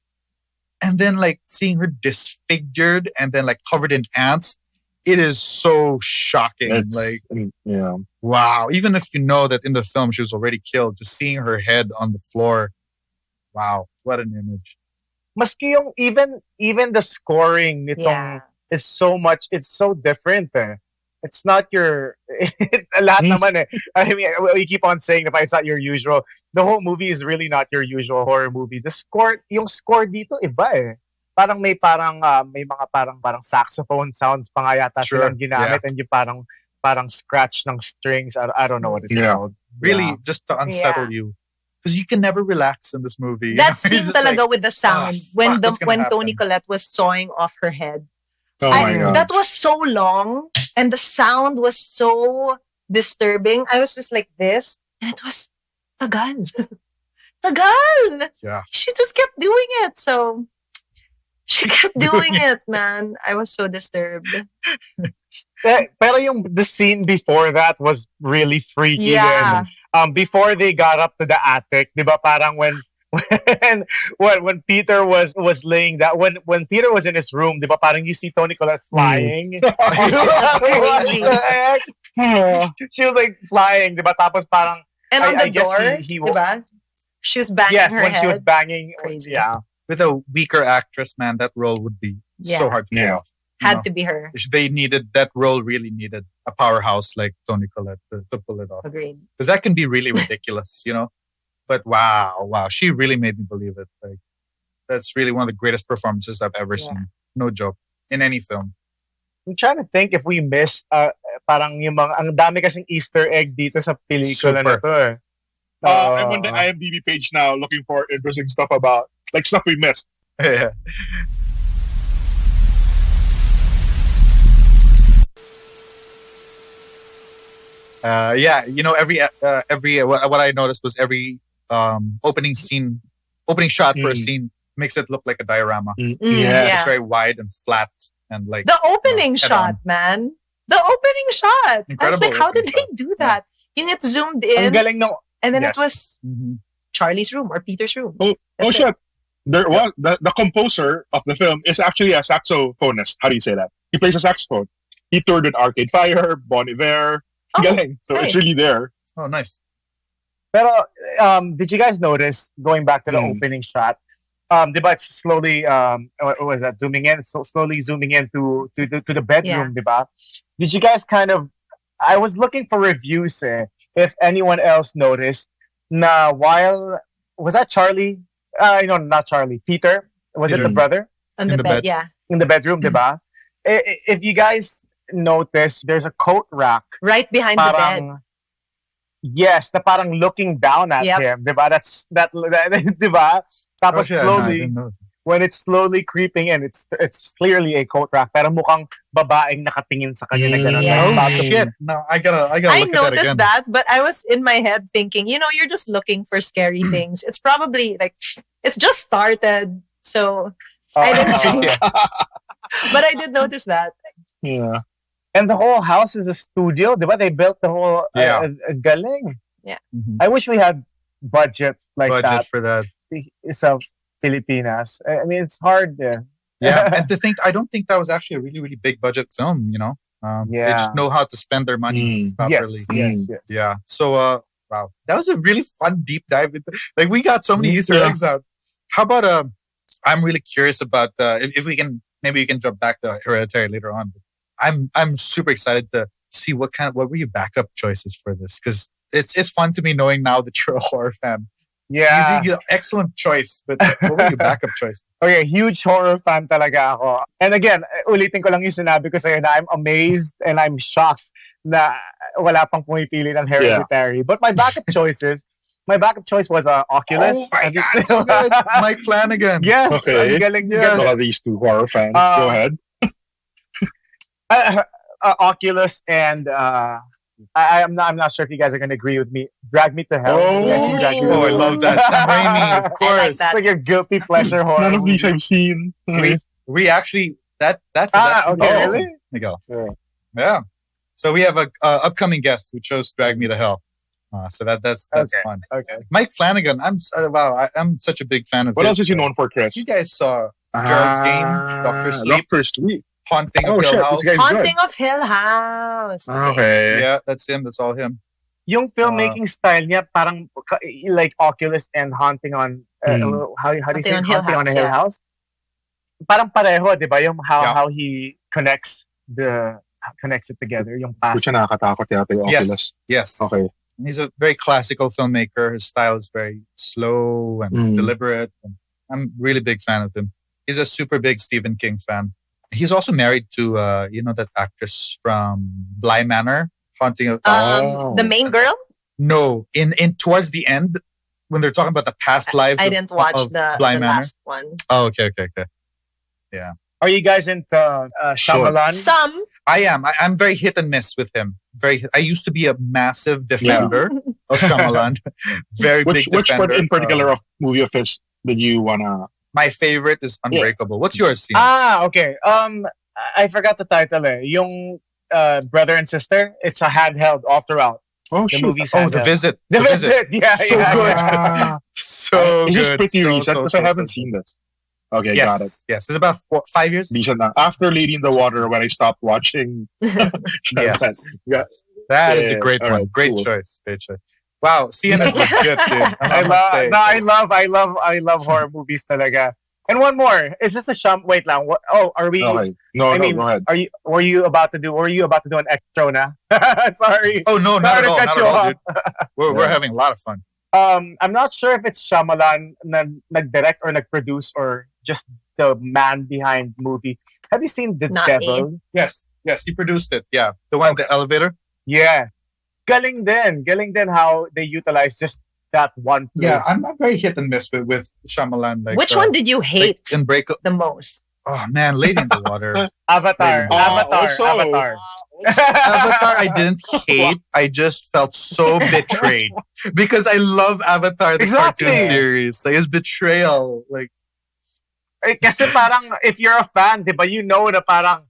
and then like seeing her disfigured and then like covered in ants, it is so shocking. Yeah. Wow. Even if you know that in the film she was already killed, just seeing her head on the floor. Wow. What an image. Maski yung even the scoring nitong is so much, it's so different eh. It's not your lahat naman eh. I mean, we keep on saying that it's not your usual. The whole movie is really not your usual horror movie. Yung score dito iba eh. Parang may mga parang saxophone sounds pa nga yata Sure, silang ginamit and yung parang scratch ng strings. I don't know what it's called. Really, Yeah. just to unsettle you. Because you can never relax in this movie. you That know? scene You're just talaga like, with the sound fuck, what's gonna when happen? Toni Collette was sawing off her head. Oh my God. That was so long and the sound was so disturbing. I was just like this and it was tagal. Tagal! Yeah. She just kept doing it. So she kept doing it, man. I was so disturbed. Pero the scene before that was really freaky. Yeah. Then. Before they got up to the attic, di ba parang when Peter was laying that when Peter was in his room, di ba parang you see Toni Collette flying. That's crazy. What the heck? She was like flying, di ba? Tapos parang And on I the guess door, he diba? She was banging yes, her when head. she was banging. Crazy. Yeah. With a weaker actress, man, that role would be so Yeah. hard to pull Yeah. off. You Had know? to be her. They needed that role. Really needed a powerhouse like Toni Collette to pull it off. Agreed. Because that can be really ridiculous, you know. But wow, she really made me believe it. Like that's really one of the greatest performances I've ever Yeah. seen. No joke, in any film. I'm trying to think if we missed parang yung mga ang dami kasing Easter egg dito sa pelikula na Super. to. Eh. I'm on the IMDb page now looking for interesting stuff about like stuff we missed. Yeah. Yeah, you know, every what I noticed was every opening shot for a scene makes it look like a diorama. Mm, Yes. It's very wide and flat and like The opening head shot, on. man. The opening shot. I was Incredible like, how did opening they shot. do that? Yung it zoomed Ang in, galing no. and then Yes. it was Mhm. Charlie's room or Peter's room. Oh That's it. shit! There was the composer of the film is actually a saxophonist. How do you say that? He plays a saxophone. He toured with Arcade Fire, Bon Iver. Oh, Galing. So nice. it's really there. Oh, nice. Pero did you guys notice going back to the Mm. opening shot? Di ba it's slowly what was that zooming in? So slowly zooming in to the bedroom, di ba? Did you guys kind of? I was looking for reviews. If anyone else noticed, na while was that Charlie? No, not Charlie. Peter. Was it Peter. the brother On In the the bed, bed. yeah. in the bedroom, di ba? If you guys notice, there's a coat rack. Right behind the bed. Parang yes, na parang looking down at Yep. him, 'di ba? That's di ba? Tapos Oh, shit, no, I slowly didn't know. when it's slowly creeping in, it's clearly a coat rack, pero mukhang babaeng nakatingin sa kanya na gano'n. Yeah. Like, Oh about to- shit! No, I gotta I look at that noticed again. that, but I was in my head thinking, you're just looking for scary things. It's probably like, it's just started. So, I didn't yeah. but I did notice that. Yeah. And the whole house is a studio, di ba? They built the whole Yeah. galing. Mhm. I wish we had budget like Budget for that. that sa Pilipinas. I mean, it's hard. Yeah, and to think, I don't think that was actually a really, really big budget film. You know, they Yeah. just know how to spend their money properly. yes. Yeah. So, wow, that was a really fun deep dive. Like we got so many Easter Yeah. eggs out. How about I'm really curious about if we can maybe we can jump back to Hereditary later on. I'm super excited to see what were your backup choices for this because it's fun to me knowing now that you're a horror fan. Yeah. You excellent choice, but what were your backup choices? Okay, huge horror fan talaga ako. And again, ulitin ko lang yung sinabi ko sa'yo na I'm amazed and I'm shocked na wala pang pumipili ng Hereditary. But my backup choice was Oculus. Oh my God, so good. Mike Flanagan. Yes, Okay. ang galing. Yes. Look at these two horror fans. Go ahead. Oculus and I'm not sure if you guys are going to agree with me. Drag Me to Hell. Oh. Yes, you Drag Me to Oh, I Hell. love that. Sam Raimi, of I like course. that. It's like a guilty pleasure horror. None of these movie. I've seen. We actually that's Ah, actually okay, awesome, really? Miguel. Yeah. Yeah. So we have a upcoming guest who chose Drag Me to Hell. So that's Okay. fun. Okay. Mike Flanagan. I'm such a big fan of What his. else is he known for, Chris? You guys saw Gerald's Game, Dr. Sleep, Dr. Sleep. Haunting Oh, of Hill shit, House. this guy's good. Haunting of Hill House. Okay. Yeah, that's him. That's all him. Yung filmmaking style niya parang like Oculus and Haunting on how do you say Haunting on Hill Haunting on a House, Hill yeah. House? Parang pareho, 'di ba? Yung Yeah. how he connects it together, yung past. Which nakakatakot yata yung Oculus. Yes. Okay. He's a very classical filmmaker. His style is very slow and deliberate. And I'm really big fan of him. He's a super big Stephen King fan. He's also married to that actress from Bly Manor, Haunting of The main girl? No, in towards the end when they're talking about the past lives. I of, didn't watch of the Bly Manor. last one. Oh, okay. Are you guys into Shyamalan? Some. I am. I'm very hit and miss with him. I used to be a massive defender of Shyamalan. Very big Which defender. one in particular of movie of his did you wanna? My favorite is Unbreakable. What's yours, Ian? Okay. I forgot the title. Yung brother and sister. It's a handheld all throughout. Oh The shoot! movie's The handheld. Visit. The Visit. Yeah, So yeah, good. yeah. So It's good. just pretty so, recent so, because so, I haven't so seen this. Okay, yes. got it. Yes. It's about 5 years. Decent na. After Lady in the Water, when I stopped watching. Yes. Yeah. That is a Yeah, great all one. right, Great cool. choice. Great choice. Wow, Xian is legit, dude. I love horror movies talaga. And one more. Is this a wait lang. Are we Okay. No, mean, go ahead. were you about to do an extra na? Sorry. Oh no, not Sorry at to all, cut not you at all, off. dude. We're having a lot of fun. I'm not sure if it's Shyamalan na nag-direct or nag-produce or just the man behind movie. Have you seen The Not Devil? Yes, he produced it. Yeah, the one in the elevator. Yeah. Galing din how they utilize just that one place. Yeah, I'm not very hit and miss with Shyamalan. Like, Which one did you hate in Break? the most? Oh man, Lady in the Water. Avatar. Also- Avatar. Avatar, I didn't hate. I just felt so betrayed because I love Avatar, the Exactly. cartoon series. Like his betrayal, like Kasi parang if you're a fan, di ba, you know na parang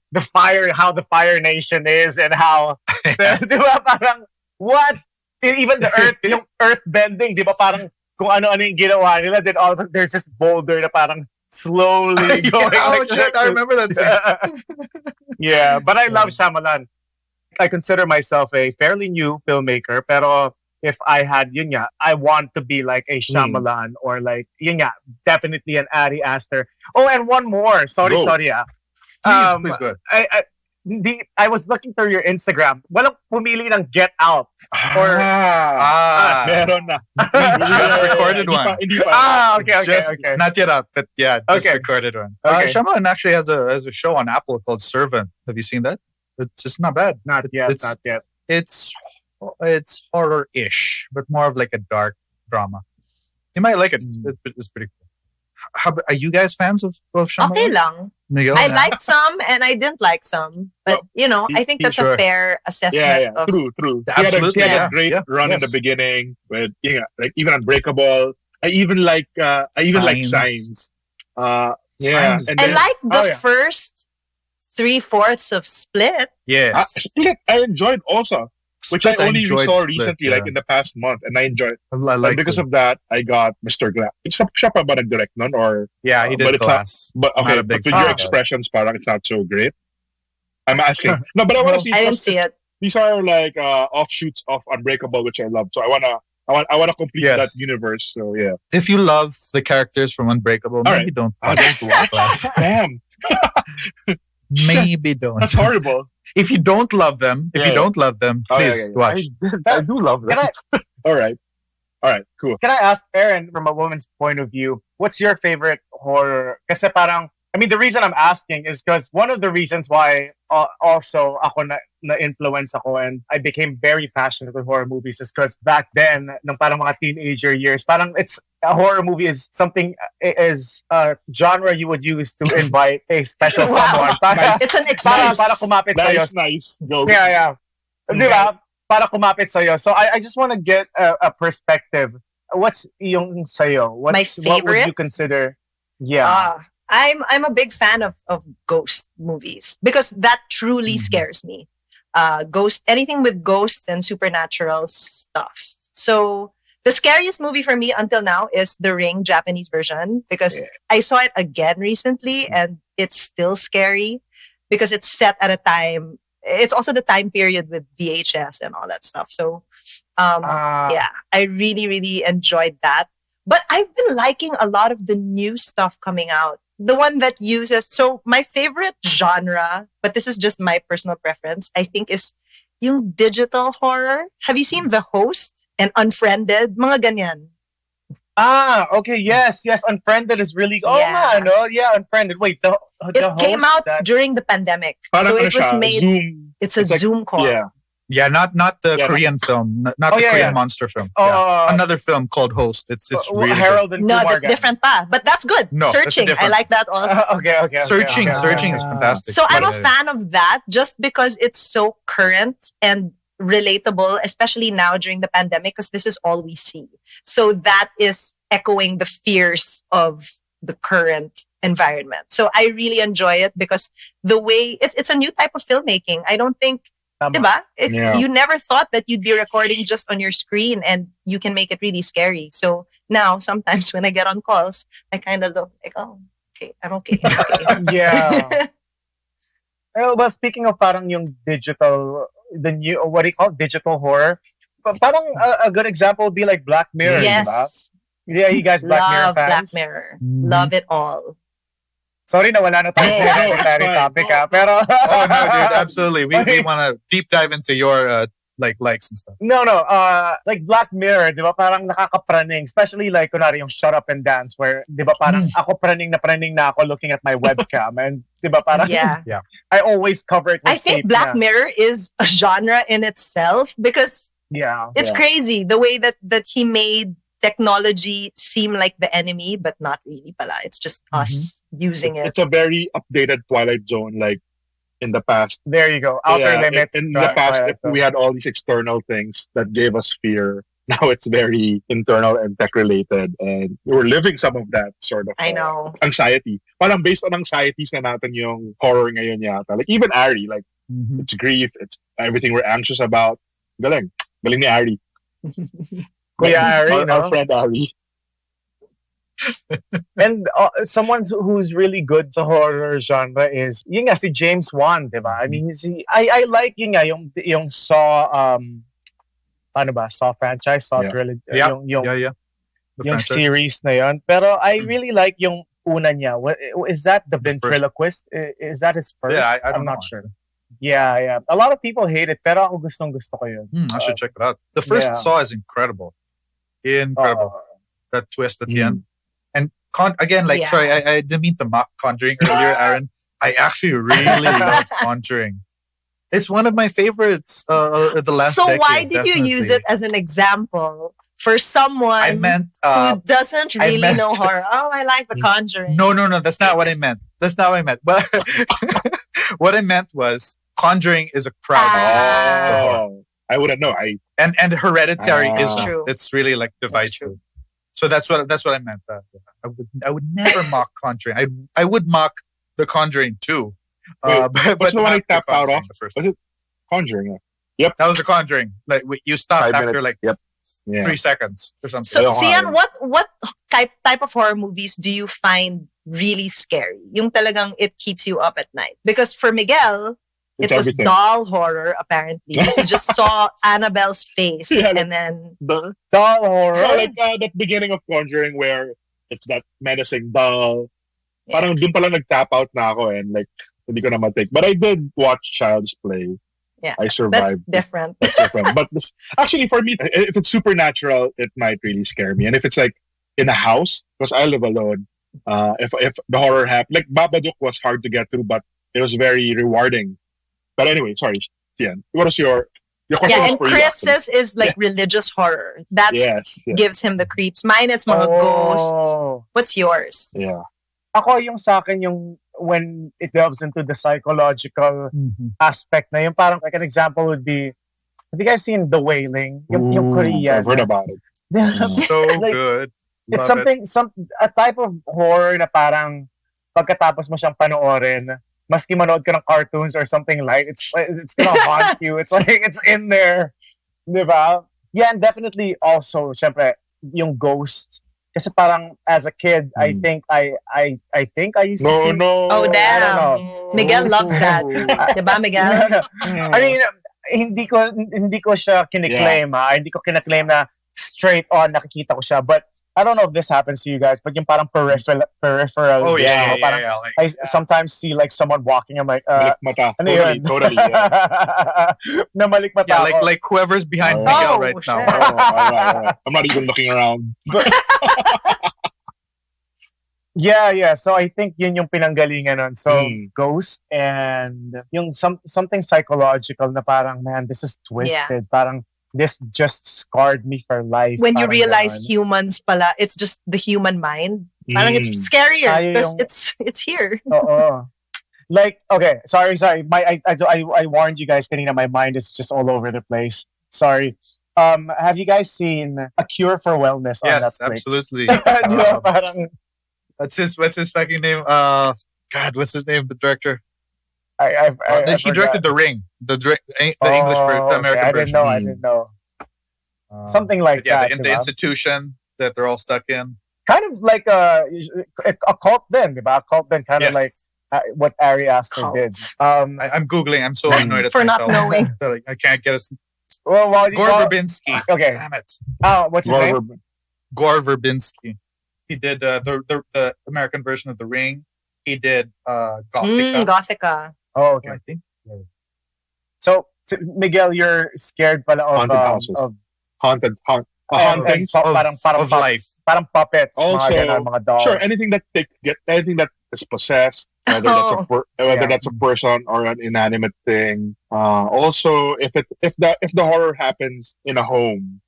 how the Fire Nation is and how, di ba, parang what? Even the earth, yung earth bending, di ba, parang kung ano-ano yung ginawa nila, then all of us, there's this boulder na parang slowly going. oh like shit, that. I remember that scene. Yeah, but I love Shyamalan. I consider myself a fairly new filmmaker, pero if I had, yun nga, I want to be like a Shyamalan or like, yun nga, definitely an Ari Aster. Oh, and one more. Sorry. Please go ahead. I was looking through your Instagram. Walang pumili ng Get Out. Or, Meron na. Just recorded one. Hindi pa. okay. Not yet out, but yeah, just Okay. recorded one. Okay. Shyamalan actually has a show on Apple called Servant. Have you seen that? It's not bad. Not yet. It's horror-ish, but more of like a dark drama. You might like it. It's pretty cool. Are you guys fans of Shyamalan? Okay lang. Miguel? I liked some and I didn't like some. But, I think that's Sure. a fair assessment Yeah. of... True. Absolutely, He had yeah. a great Yeah. run in the Yes. beginning with like even Unbreakable. I even like Signs. Signs. Signs. And I then, like the yeah. first 3/4 of Split. Yes. Split, I enjoyed also, which Split, I only enjoyed saw Split, recently, yeah. like in the past month, and I enjoyed. I And like because it. of that, I got Mr. Glass. Siya pa ba nag-direct nun? Or Yeah, he but did it's Glass. but Not okay, a big but with fan your of it. expressions, parang it's not so great. I'm asking. No, but I want to see. I didn't because see it. These are like offshoots of Unbreakable, which I love. So I wanna complete Yes. that universe. So yeah. If you love the characters from Unbreakable, maybe right. don't I watch don't watch. Glass. Damn, Maybe don't. that's horrible. If you don't love them, Yeah. please watch. I do love that. All right, cool. Can I ask Aaron, from a woman's point of view, what's your favorite horror? Kasi parang, the reason I'm asking is because one of the reasons why also ako na-influence ako and I became very passionate with horror movies is because back then, nung parang mga teenager years, parang a horror movie is something, is a genre you would use to invite a special someone. Para, It's an para, excuse. para kumapit sa'yo. Nice. Go. Yeah. Di ba? Para kumapit sa'yo. So I just want to get a perspective. What's yung sa'yo? What would favorite? you consider? Yeah. I'm a big fan of ghost movies because that truly scares me. Anything with ghosts and supernatural stuff. So the scariest movie for me until now is The Ring Japanese version because I saw it again recently and it's still scary because it's set at a time. It's also the time period with VHS and all that stuff. So I really, really enjoyed that. But I've been liking a lot of the new stuff coming out. The one that uses... So my favorite genre, but this is just my personal preference, I think is yung digital horror. Have you seen The Host and Unfriended? Mga ganyan. Okay. Yes. Unfriended is really... Oh, Yeah. Unfriended. Wait, the It came host out during the pandemic. Parang So ano it was siya, made... Zoom. It's a It's like- Zoom call. Yeah. Yeah, not the Yeah, Korean film, not Oh, the yeah, Korean yeah. monster film. Yeah. Another film called Host. It's really good. Harold and No, Kumar that's Gang. different pa. But that's good. No, that's a Searching. I different- like that also. Okay. Searching is fantastic. So I'm a But, fan of that just because it's so current and relatable, especially now during the pandemic, because this is all we see. So that is echoing the fears of the current environment. So I really enjoy it because the way it's a new type of filmmaking. I don't think, Tama. diba? Yeah. You never thought that you'd be recording just on your screen and you can make it really scary. So now sometimes when I get on calls, I kind of look like, oh, okay, I'm okay. Yeah. Well, speaking of parang yung digital, the new, what do you call it? Digital horror? parang a good example would be like Black Mirror. Yes. Diba? Yeah, you guys Black Mirror Love Black fans? Mirror. Mhm. Love it all. Sorry na wala na tayo No, sa no, it's hereditary fine. topic pero Oh no, dude, absolutely. We want to deep dive into your likes and stuff. No, like Black Mirror, di ba, parang nakakapraning. Especially like, kunwari yung Shut Up and Dance where, di ba, parang ako praning na ako looking at my webcam. And, di ba, parang, Yeah. I always cover it with I think tape Black na. Mirror is a genre in itself because Yeah. it's crazy the way that he made technology seem like the enemy, but not really pala. It's just us using it. It's a very updated Twilight Zone, like in the past. There you go. Outer Limits. In the past, we had all these external things that gave us fear. Now it's very internal and tech related, and we're living some of that sort of I know. anxiety. Parang based on anxieties na natin yung horror ngayon yata. Like even Ari, like it's grief, it's everything we're anxious about. Galing ni Ari. Kuya Ari, our no? friend Ari. And someone who's really good sa horror genre is yun nga si James Wan, di ba? I mean, I like yun nga yung Saw ano ba? Saw franchise, Saw trilogy, yung The yung franchise. series na yun. Pero I really like yung una niya. Is that the The first. ventriloquist? Is that his first? Yeah, I don't I'm not know. sure. Yeah. A lot of people hate it, pero ako gusto ko yun. I should check it out. The first Yeah. Saw is incredible. Incredible. That twist at the end. And again, like, Yeah. sorry, I didn't mean to mock Conjuring earlier, Aaron. I actually really love Conjuring. It's one of my favorites the last So decade, why did you use definitely. it as an example for someone I meant who doesn't really meant- know horror? Oh, I like The Conjuring. no, that's not what I meant. That's not what I meant. But what I meant was Conjuring is a crowd Oh, I wouldn't know. and Hereditary Ah. is That's true. it's really like divisive. So that's what I meant. I would never mock Conjuring. I would mock The Conjuring too. Wait, But what's the one not I tapped The out Conjuring, of? the first Was one. it Conjuring? That was The Conjuring. Like you stopped 5 after minutes. like Yep. Yeah. 3 seconds or something. So, Yeah, Xian, what type of horror movies do you find really scary? Yung talagang it keeps you up at night? Because for Miguel, It's it was everything. doll horror, apparently. He just saw Annabelle's face Yeah, like- and then... The, Doll horror. like that beginning of Conjuring where it's that menacing doll. Yeah. Parang dun pala nag-tap out na ako and like hindi ko na matake. But I did watch Child's Play. Yeah, I that's survived. different. That's different. But actually for me, if it's supernatural, it might really scare me. And if it's like in a house, because I live alone, if the horror happened, like Babadook was hard to get through, but it was very rewarding. But anyway, sorry, Sian. What was your question? Yeah, was and for you, actually. Chris's is like religious horror. That Yes. gives him the creeps. Mine is mga ghosts. Oh. What's yours? Yeah. Ako yung sa akin yung when it delves into the psychological aspect na yung parang like an example would be, have you guys seen The Wailing? Yung Korean. I've heard about it. So Like, good. It's Love it. a type of horror na parang pagkatapos mo siyang panoorin, maski manood ka ng cartoons or something like, it's gonna haunt you. It's like, it's in there. Diba? Yeah, and definitely also, syempre, yung ghost. Kasi parang as a kid, I think I used to see. No. Oh, I don't damn. know. Miguel loves that. Diba, Miguel? No. I mean, hindi ko siya kiniklaim ha. Hindi ko kinaklaim na straight on nakikita ko siya. But I don't know if this happens to you guys, but yung parang peripheral. Oh yeah, vision, parang yeah. Like, I sometimes see like someone walking. I'm like, Balik mata. ano yun? Totally. Yeah. Namalik mata yeah, ako. like whoever's behind Oh, Miguel right shit. now. All right. I'm not even looking around. Yeah. So I think yun yung pinanggalingan nun. So ghost and yung something psychological na parang, man, this is twisted. Parang this just scarred me for life. When you Parang realize ganon. humans pala, it's just the human mind. Parang it's Mm. scarier Tayo because yung- it's here. Oo. Like, okay, sorry. I warned you guys kanina, my mind is just all over the place. Sorry. Have you guys seen A Cure for Wellness on Yes, Netflix? absolutely. Di ba, parang, What's his fucking name? God, what's his name? The director. I He directed The Ring, the English version, the American I version. didn't know. Something like Yeah, that. in the diba? institution that they're all stuck in. Kind of like a cult then, diba? A cult then, kind of like what Ari Aster Cult. did. I'm googling. I'm so annoyed at For not myself. knowing. Like, I can't get Well, what do you Gore call- Verbinski. Okay. Damn it. What's his name? Gore Verbinski. He did the American version of The Ring. He did Gothica. Gothica. Oh, okay. I think. So, Miguel, you're scared pala Haunted houses. of Hauntings. parang Life. parang puppets, Also, mga ganon, mga dolls. Sure, anything that is possessed, whether that's a person or an inanimate thing. Also, if the horror happens in a home,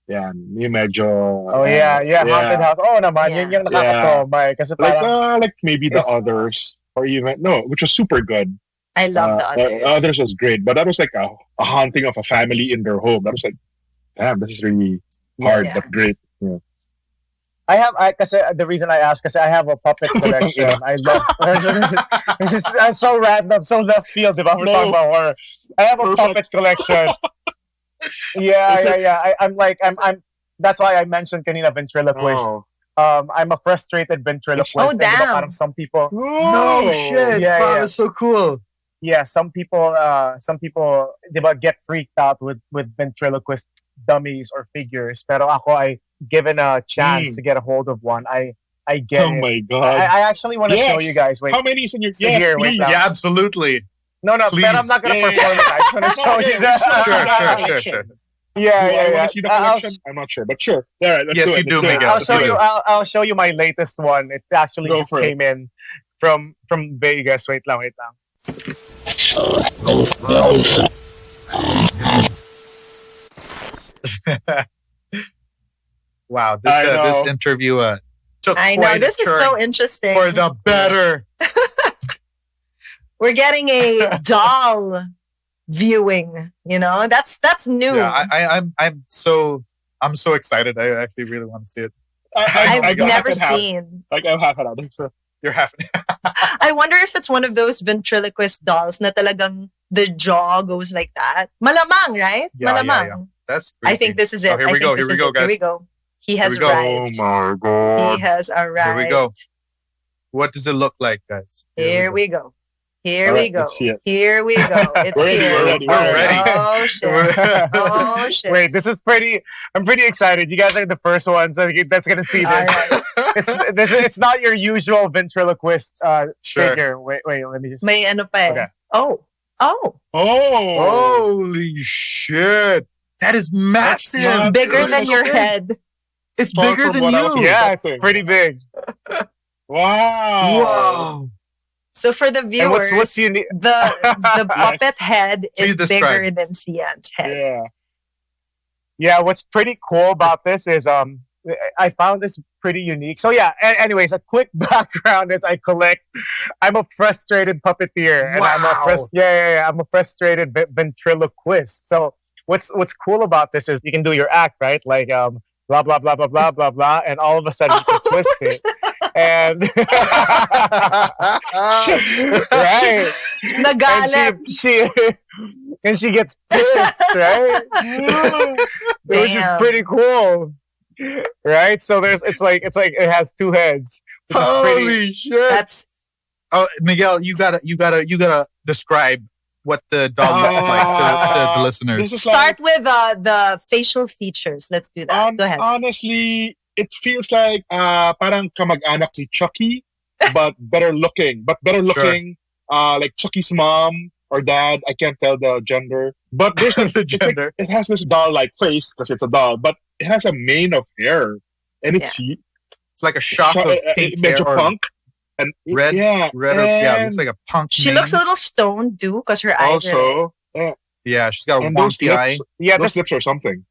yeah, yung medyo. Oh yeah, haunted house. Oh naman, Yeah. yun yung nakakatrauma. Kasi parang, Like maybe the It's- others, or even which was super good. I love the others. Others was great, but that was like a haunting of a family in their home. That was like, damn, this is really hard Yeah. but great. Yeah. kasi the reason I ask, kasi I have a puppet collection. I love, it's so random, so left field, di ba? We're No. talking about horror. I have a Perfect. puppet collection. Yeah. I'm that's why I mentioned kanina ventriloquist. Oh. I'm a frustrated ventriloquist. Oh, and di ba damn. parang some people, No shit. Yeah, Wow, yeah. that's so cool. some people, di ba, get freaked out with ventriloquist dummies or figures. Pero ako, given a chance to get a hold of one, I get Oh it. my god. I actually want to show you guys. Wait, How many is in your See here, wait please. lang. Yeah, absolutely. no, please. but I'm not gonna Yeah, perform it. I just want to show you that. Sure. Do I want Yeah. to see the collection? I'm not sure, but sure. All right, let's Yes, do you it. do, Let's Miguel. it. I'll Let's show do you. it. I'll show you my latest one. It actually Go just for it. came in from Vegas. Wait lang. Wow, I know. this interview took I know. quite a This is turn so interesting. for the better. We're getting a doll viewing. That's new. Yeah, I'm so excited. I actually really want to see it. I've I got never half and half. seen. Like I'm half and half. So You're half. I wonder if it's one of those ventriloquist dolls na talagang the jaw goes like that. Malamang, right? Yeah, Malamang. yeah. That's. I think this is it. Oh, here I we think go. this Here we is go, it. guys. Here we go. He has Here we go. arrived. oh my god. He has arrived. Here we go. What does it look like, guys? Here we go. Here All we right, go. let's see it. Here we go. It's We're ready, here. we're ready, we're ready. Oh shit. Oh shit. Wait, this is pretty. I'm pretty excited. You guys are the first ones that's gonna see All this. right. It's not your usual ventriloquist Sure. figure. Wait, let me just. May ano pa eh. Okay. Oh. Oh. Holy shit! That is massive. It's bigger than your big. head. It's Far bigger from than what I was you. Yeah, it's Exactly. pretty big. Wow. Whoa. So for the And viewers, what's unique? the puppet head Please is describe. bigger than Xian's head. Yeah. Yeah, what's pretty cool about this is I found this pretty unique. So yeah, anyways, a quick background is I'm a frustrated puppeteer and Wow. I'm a frustrated ventriloquist. So what's cool about this is you can do your act, right? Like blah blah blah blah blah blah blah, and all of a sudden you can twist it. And right. Nagalit. And she gets pissed, right? Which is Damn. pretty cool. Right? So it's like it has two heads. Which is pretty, Holy shit! That's Oh, Miguel, you gotta describe what the dog looks like to the listeners. This is start with the facial features. Let's do that. Go ahead. Honestly, it feels like parang kamag-anak ni Chucky, but better looking. Like Chucky's mom or dad. I can't tell the gender. But there's The gender. it has this doll-like face because it's a doll, but it has a mane of hair. And it's It's like a shock of pink hair medyo or punk. And red, yeah, red or yeah, it and looks like a punk. She mane. looks a little stoned too because her eyes are. also, Yeah, she's got a and those wonky eye. lips, yeah, those the lips or something.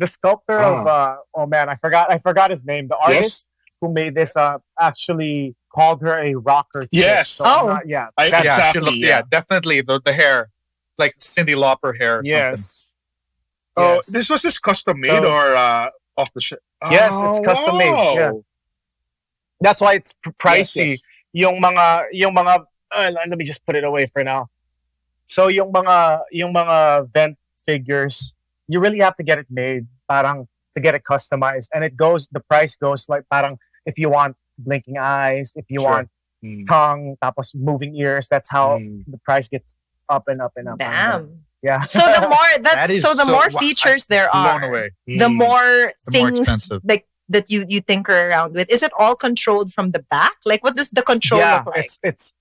sculptor of oh man, I forgot his name. The artist who made this actually called her a rocker chick. Yes. So Oh. yeah. I- Yeah, she Exactly, looks. yeah. Yeah, definitely the hair, like Cyndi Lauper hair. Or Yes. Oh, Yes. this was this custom made So- or off the ship? Yes, it's custom made, yeah. That's why it's pricey. Yes. Yung mga let me just put it away for now. So yung mga vent figures, you really have to get it made parang to get it customized, and the price goes like parang if you want blinking eyes, if you Sure. want tongue, tapos moving ears, that's how Mm. the price gets up and up and up. Damn. Yeah. So the more That is the so- more wow, features there Blown are, away. the more The more things expensive. like that you tinker around with. Is it all controlled from the back? Like, what does the control yeah, look like? it's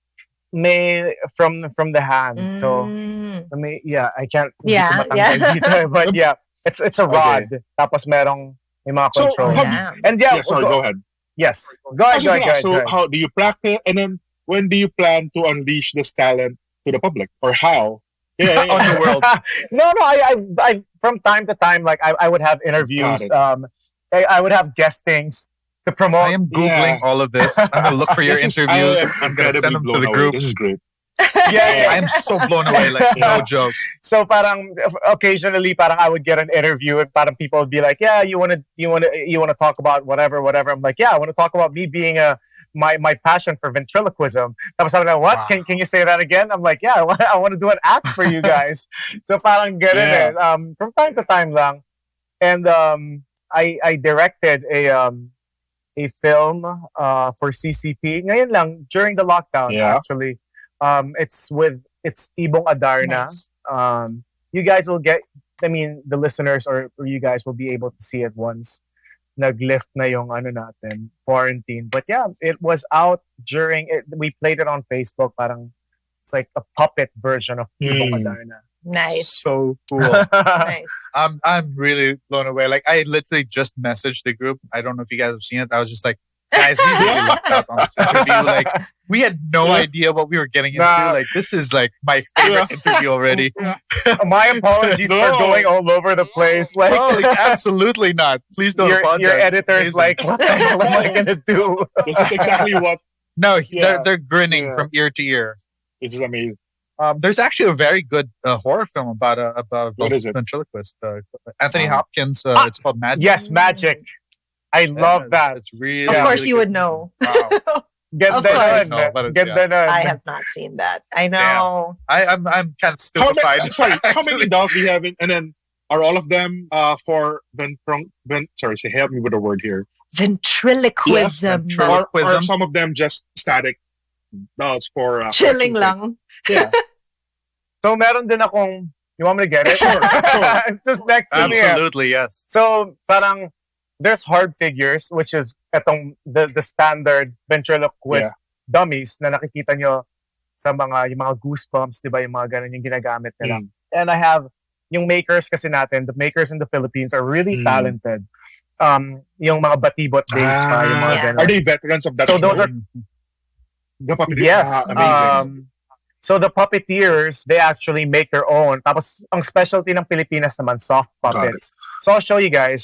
may from the hand. So Mm. I can't Yeah, hindi ko yeah. matanggal dito, but yeah, it's a rod. Tapos may mga So, controls. how- Damn. And yeah, Yeah, sorry, go ahead. Yes. Go ahead, I was gonna ask, go so ahead. how do you practice, and then when do you plan to unleash this talent to the public, or how? Yeah, On the world. No, I from time to time, like I would have interviews. Got I would have guestings to promote. I am Googling all of this. I'm going to look for your This is- interviews. I am I'm going to send them to the blown away. group. This is great. yeah. I am so blown away. Like, no joke. So parang occasionally parang I would get an interview and parang people would be like, yeah, you want to talk about whatever. I'm like, yeah, I want to talk about me being my passion for ventriloquism. Tapos sabi na, what? Wow. Can you say that again? I'm like, yeah, I want to do an act for you guys. So parang ganun Yeah. from time to time lang. And I directed a film for CCP. Ngayon lang, during the lockdown, Yeah. actually. It's Ibong Adarna. Nice. You guys will the listeners or you guys will be able to see it once nag-lift na yung natin, quarantine. But yeah, it was out during it. We played it on Facebook. Parang it's like a puppet version of Ibong Adarna. Nice. So cool. Nice. I'm really blown away. Like, I literally just messaged the group. I don't know if you guys have seen it. I was just like, guys, we really lucked out on this interview. Like, we had no idea what we were getting into. Nah. Like, this is like my favorite interview already. My apologies for No. going all over the place. Like, Oh, like, absolutely not. Please don't apologize. your editor's Amazing. like, what the hell am I gonna do? This is exactly what. No, Yeah. they're grinning Yeah. from ear to ear. It's amazing. There's actually a very good horror film about a What is it? ventriloquist. Anthony Oh. Hopkins. It's called Magic. Yes, magic. I love that. It's really. Of course, really you good. would know. Wow. Get Of the course. nun. No, but Get yeah. the nun. I have not seen that. I know. I'm kind of How stupefied. many, sorry, how many actually. dolls do you have? And then are all of them for sorry, say help me with a word here. Ventriloquism. Yes, Or some of them just static dolls for Chilling collection's sake? lang. Yeah. So meron din akong, you want me to get it? Sure. It's just next to me. Absolutely, yes. So parang there's hard figures, which is etong the standard ventriloquist dummies na nakikita nyo sa yung mga goosebumps, di ba? Yung mga ganun yung ginagamit nila. And I have yung makers kasi natin, the makers in the Philippines are really talented. Yung mga batibot days pa, yung mga Yeah. ganun. Are they veterans of that? So those show? are the puppeteers? yes. Amazing. So the puppeteers, they actually make their own. Tapos ang specialty ng Pilipinas naman, soft puppets. So I'll show you guys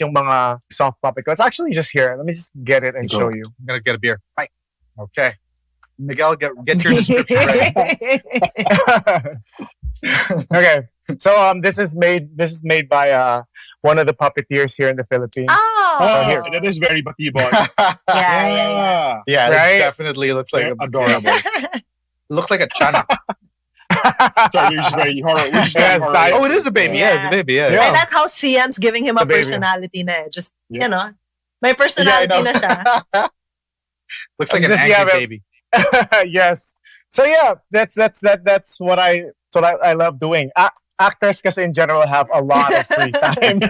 yung mga soft puppet. It's actually just here. Let me just get it and Go. show you. I'm gonna get a beer. Bye. Okay, Miguel, get your description ready. Okay. So this is made by one of the puppeteers here in the Philippines. Oh. here. That is very batibot. Yeah. Yeah, Right? it definitely looks like Adorable. looks like a chana. Sorry, which is very horror. Which is Yes, very that- horror. Oh, it is a baby. Yeah, it's a baby. Yeah. Yeah. I like how Xian's giving him It's a a baby. personality na eh. Just, Yeah. you know, may personality Yeah, I know. na siya. Looks like an Just, angry yeah, but- baby. Yes. So yeah, that's what I love doing. Actors kasi in general have a lot of free time.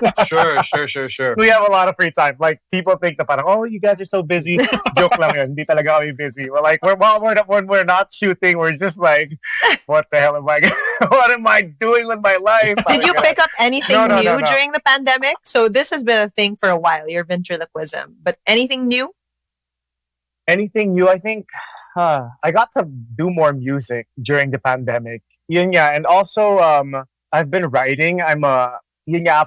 Sure. We have a lot of free time. Like people think that parang, oh, you guys are so busy. Joke lang yun. Hindi talaga kami busy. We're like, when we're not shooting, we're just like, what the hell am I? What am I doing with my life? Did you pick up anything No, new no. during the pandemic? So this has been a thing for a while, your ventriloquism. But anything new? Anything new? I think I got to do more music during the pandemic. Yun nga. And also, I've been writing. I'm yun nga,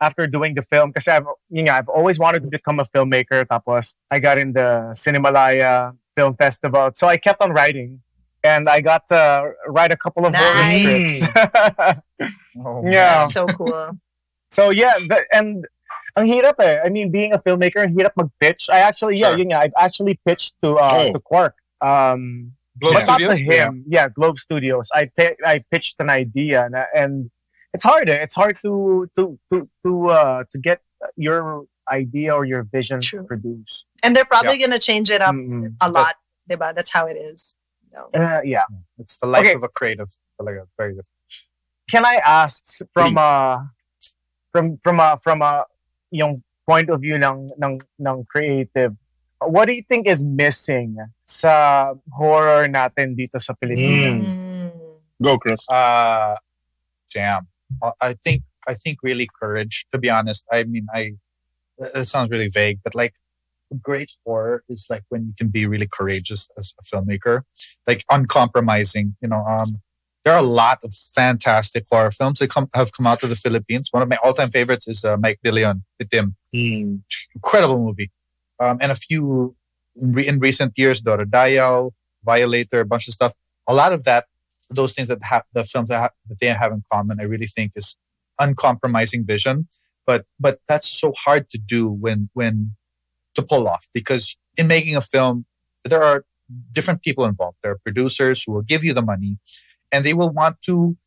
after doing the film, kasi I've always wanted to become a filmmaker. Tapos I got in the Cinemalaya Film Festival, so I kept on writing, and I got to write a couple of horror Nice. scripts. Oh, Yeah. That's so cool. So yeah, and ang hirap eh. I mean, being a filmmaker, ang hirap mag-pitch. I actually, Sure. yun nga, I've actually pitched to Quark. Globe But not to Studios? him. Yeah, Globe Studios. I pitched an idea, and it's hard. It's hard to get your idea or your vision True. produced. And they're probably going to change it up Mm-mm. a lot. Diba? That's how it is. No. Yeah. It's the life Okay. of a creative. Talaga, it's very different. can I ask from Please. from yung point of view ng creative, what do you think is missing sa horror natin dito sa Pilipinas? Go, Chris. Damn. I think really courage. To be honest, I mean, it sounds really vague, but like great horror is like when you can be really courageous as a filmmaker, like uncompromising. There are a lot of fantastic horror films that have come out of the Philippines. One of my all-time favorites is Mike De Leon, Itim. Incredible movie. And a few in recent years, Dora Dayao, Violator, a bunch of stuff. A lot of those things that the films that they have in common, I really think is uncompromising vision. But that's so hard to do when to pull off, because in making a film, there are different people involved. There are producers who will give you the money, and they will want to,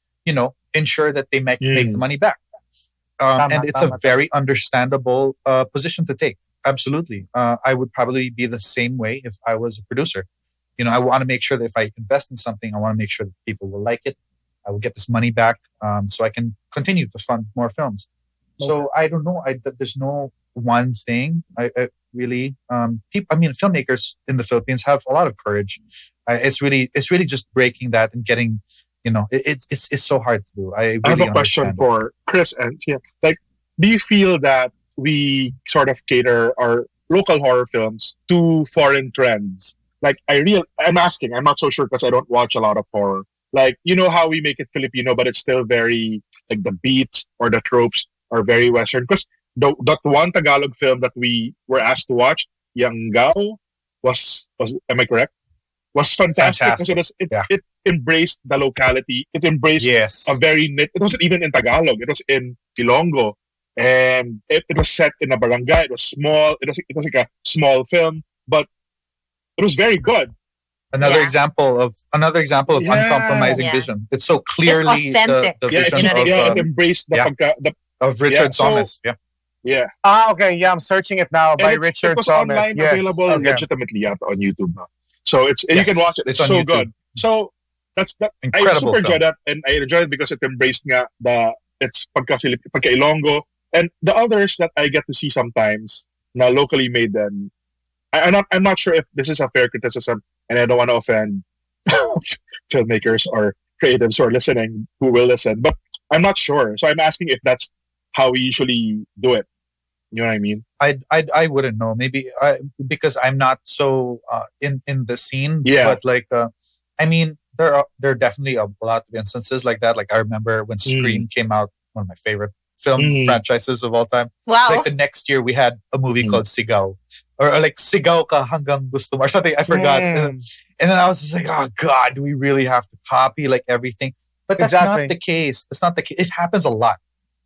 ensure that they make the money back. And it's a very understandable position to take. Absolutely. I would probably be the same way if I was a producer. I want to make sure that if I invest in something, I want to make sure that people will like it. I will get this money back so I can continue to fund more films. So I don't know. There's no one thing. I really, filmmakers in the Philippines have a lot of courage. It's really just breaking that and getting, it's so hard to do. I have a question for Chris and Tia. Like, do you feel that we sort of cater our local horror films to foreign trends? Like, I'm asking, I'm not so sure because I don't watch a lot of horror. Like, how we make it Filipino, but it's still very, like, the beats or the tropes are very Western. Because that one Tagalog film that we were asked to watch, Yang Gao, was am I correct? Was fantastic because it embraced the locality. It embraced a very it wasn't even in Tagalog. It was in Ilonggo, and it was set in a barangay. It was small. It was like a small film, but it was very good. Another example of uncompromising vision. It's so clearly it's authentic. The vision it embraced of Richard Thomas. Yeah. Okay. Yeah, I'm searching it now by Richard Thomas. It was online available legitimately on YouTube now. So you can watch it. It's so YouTube. Good. So that's that. I super enjoyed that, and I enjoyed it because it embraced it's pagka Ilonggo, and the others that I get to see sometimes now locally made them. I'm not sure if this is a fair criticism, and I don't want to offend filmmakers or creatives who are listening who will listen, but I'm not sure. So I'm asking if that's how we usually do it. You know what I mean? I wouldn't know. Maybe because I'm not so in the scene. Yeah. But like, there are definitely a lot of instances like that. Like I remember when Scream came out, one of my favorite film franchises of all time. Wow. Like the next year we had a movie called Sigaw. Or like Sigaw Ka Hanggang Gusto Mo or something. I forgot. And then I was just like, oh God, do we really have to copy like everything? But that's not the case. That's not the case. It happens a lot.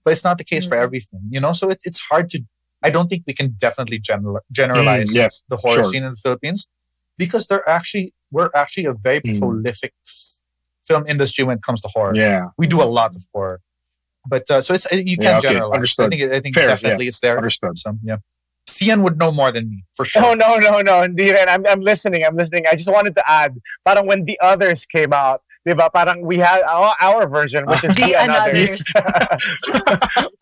But it's not the case for everything, So it's hard to. I don't think we can definitely generalize the horror scene in the Philippines, because we're actually a very prolific film industry when it comes to horror. Yeah, we do a lot of horror, but so it's you can't generalize. Understood. I think Fair, definitely it's there. Understood. So yeah, Xian would know more than me for sure. Oh no, hindi rin. I'm listening. I just wanted to add, parang when The Others came out, diba? Parang we had our version, which is The Others.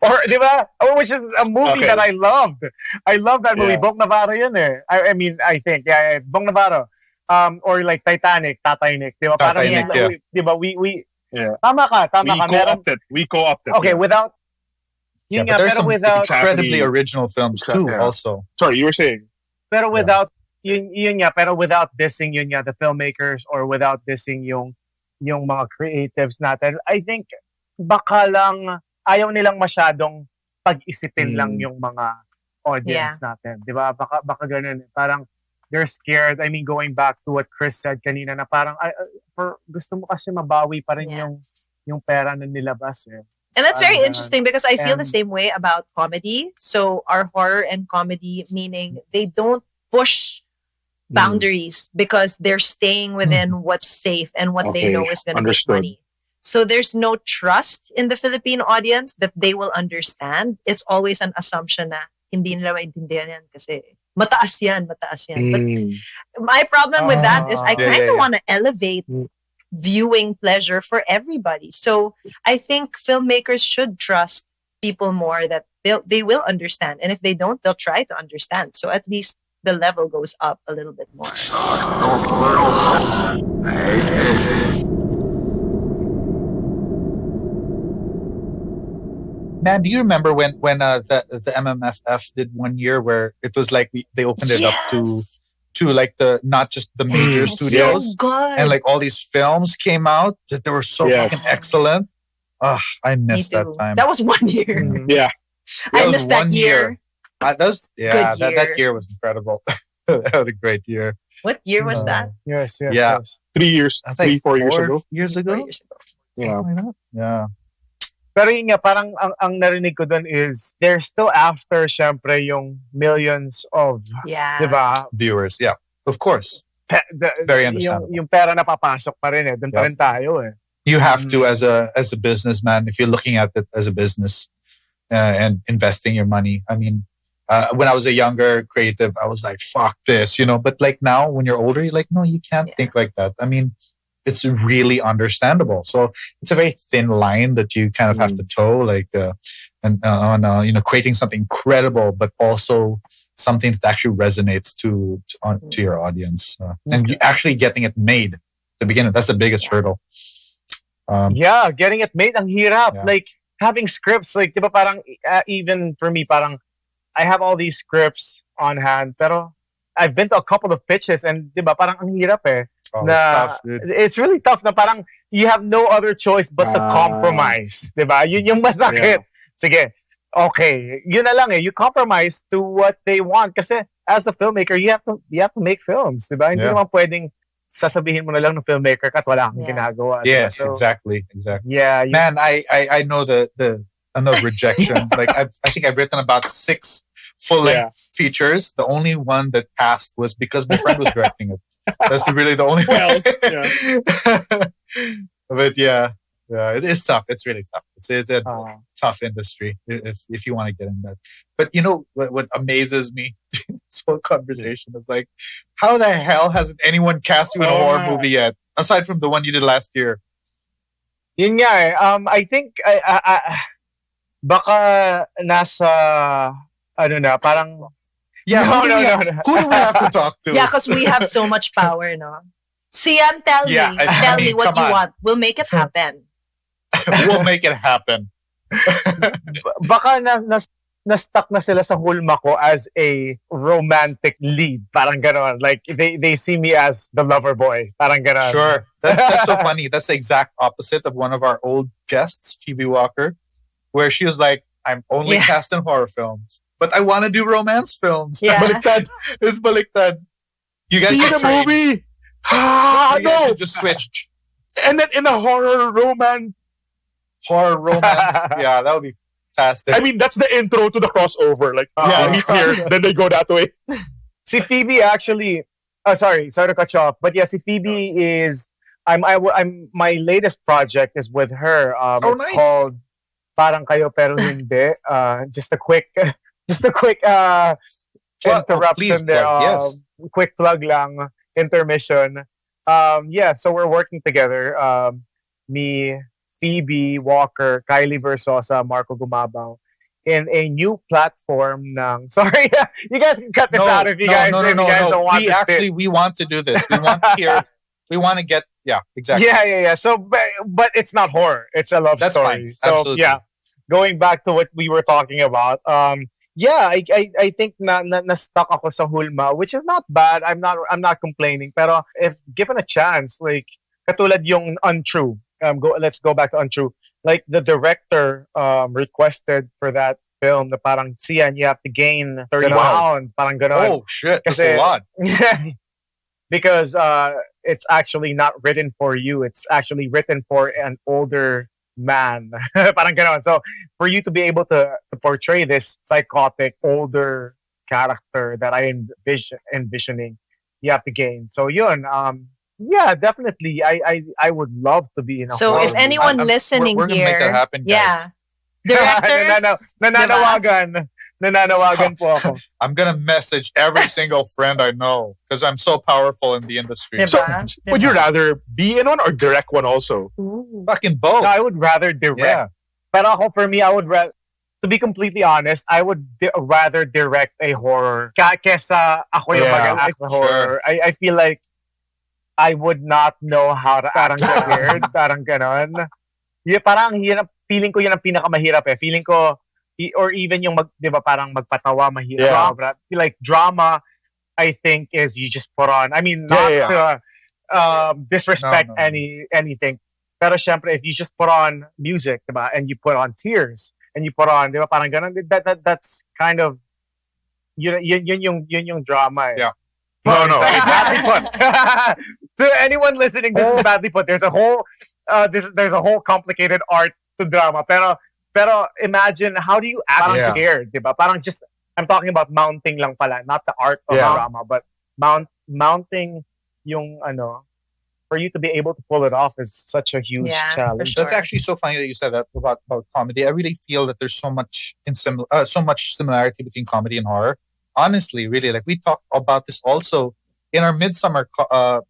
Or, diba? Which is a movie that I loved. I love that movie. Bong Navarro yun eh. I mean, I think. Yeah, Bong Navarro. Or like Titanic, Tatay Nick. Diba? Parang diba? We Tama ka. We co-opted. Okay, without... but there's some incredibly original films too, also. Sorry, you were saying? Pero without... Yun nga, pero without dissing yun nga, the filmmakers, or without dissing yung mga creatives natin, I think baka lang ayaw nilang masyadong pag-isipin lang yung mga audience natin. Di ba? Baka ganun. Parang they're scared. I mean, going back to what Chris said kanina na parang gusto mo kasi mabawi pa rin yung pera na nilabas eh. And that's very interesting because I feel the same way about comedy. So our horror and comedy, meaning they don't push boundaries because they're staying within what's safe and what they know is going to make money. So there's no trust in the Philippine audience that they will understand. It's always an assumption na hindi nila maintindihan yan kasi mataas yan. But my problem with that is I kind of want to elevate viewing pleasure for everybody. So I think filmmakers should trust people more that they will understand. And if they don't, they'll try to understand. So at least the level goes up a little bit more. Man, do you remember when the MMFF did one year where it was like they opened it up to like the not just the major studios, so good. and like all these films came out that they were so fucking excellent. I missed that time. That was 1 year. Yeah. I missed that year. That year was incredible. That was a great year. What year was that? Yes. 3 years, That's like 4 years ago. Years ago. 4 years ago. Yeah. Something like that. Yeah. Pero yun nga, parang ang narinig ko dun is they're still after, syempre, yung millions of, Yeah. diba? Viewers, yeah, of course. Very understandable. Yung pera na papasok pa rin eh. Dun pa rin tayo eh. You have to, as a businessman, if you're looking at it as a business and investing your money. I mean, when I was a younger creative, I was like, "Fuck this," you know. But like now, when you're older, you're like, "No, you can't think like that." I mean, it's really understandable. So it's a very thin line that you kind of have to toe, like, creating something credible, but also something that actually resonates to your audience, and you actually getting it made. The beginning, that's the biggest hurdle. Getting it made, ang hirap. Yeah. Like, having scripts, like, diba parang, even for me, parang, I have all these scripts on hand, pero I've been to a couple of pitches, and diba parang ang hirap eh. Oh, it's tough, dude. It's really tough na parang you have no other choice but to compromise. Diba? Yun yung masakit. Sige, okay. Yun na lang eh. You compromise to what they want. Kasi as a filmmaker, you have to make films. Diba? Hindi naman pwedeng sasabihin mo na lang ng filmmaker ka at wala kang ginagawa. Yes, so, exactly. Yeah. Man, I know the rejection. Like I think I've written about 6 full-length features. The only one that passed was because my friend was directing it. That's really the only Well, But it is tough. It's really tough. It's a tough industry if you want to get in that. But you know what amazes me? This whole conversation is like, how the hell hasn't anyone cast you in a horror movie yet? Aside from the one you did last year. Yun nga eh. I think baka nasa parang. Yeah, No. Who do we have to talk to? Yeah, because we have so much power, no? Xian, tell me what you want. We'll make it happen. We'll make it happen. Baka na-stuck na sila sa hulma ko as a romantic lead. Parang ganon. Like, they see me as the lover boy. Parang ganon. Sure. That's so funny. That's the exact opposite of one of our old guests, Phoebe Walker, where she was like, I'm only cast in horror films, but I want to do romance films. Yeah. Baliktad. It's baliktad. You guys In get a trained. movie. You guys No. should just switched. And then in a horror romance. Horror romance. Yeah, that would be fantastic. I mean, that's the intro to the crossover. Like, Yeah. they meet here, then they go that way. Si Phoebe actually, sorry to cut you off, but yeah, si Phoebe is, I'm my latest project is with her. It's nice. called Parang Kayo Pero Hindi. Just a quick interruption please there. plug, yes. Quick plug lang, intermission. So we're working together. Me, Phoebe Walker, Kylie Versosa, Marco Gumabaw, in a new platform ng... Sorry, you guys can cut this out if you guys don't want this. We want to do this. We want to hear. We want to get... Yeah, exactly. Yeah. So, but it's not horror. It's a love That's story. fine. So, Absolutely. yeah. Going back to what we were talking about, I think na stuck ako sa hulma, which is not bad. I'm not complaining. Pero if given a chance, like katulad yung Untrue, let's go back to Untrue. Like the director requested for that film na parang Xian, you have to gain 30 pounds. Parang ganon. Oh shit, that's a lot. Because it's actually not written for you. It's actually written for an older man. Parang ganon. So for you to be able to portray this psychotic older character that I envisioning, you have to gain. So yun, yeah, definitely. I would love to be in a So horror if anyone movie. listening we're gonna here, make that happen, guys. directors, Nananawagan. nananawagan po ako. I'm gonna message every single friend I know because I'm so powerful in the industry. Diba? So, would you rather be in one or direct one also? Ooh. Fucking both. No, I would rather direct. Yeah. Pero ako, for me, I would rather, to be completely honest, I would rather direct a horror kesa ako yung Yeah, mag-act sa horror. I feel like I would not know how to act scared. Parang ganon. Yeah, parang feeling ko yun ang pinakamahirap eh. Feeling ko, or even yung di ba, parang magpatawa, mahirap. Yeah. I feel like drama, I think, is you just put on. I mean, not to disrespect No. anything. Pero syempre, if you just put on music, diba, and you put on tears, and you put on, diba, parang ganun, that's kind of, yun yung drama eh. Yeah. No. Sorry, badly put. To anyone listening, this is badly put. There's a whole complicated art to drama. Pero imagine, how do you act Yeah. scared, diba? Parang just, I'm talking about mounting lang pala, not the art of drama, but mounting yung for you to be able to pull it off is such a huge challenge. Sure. That's actually so funny that you said that about comedy. I really feel that there's so much similarity between comedy and horror. Honestly, really, like we talked about this also in our midsummer talk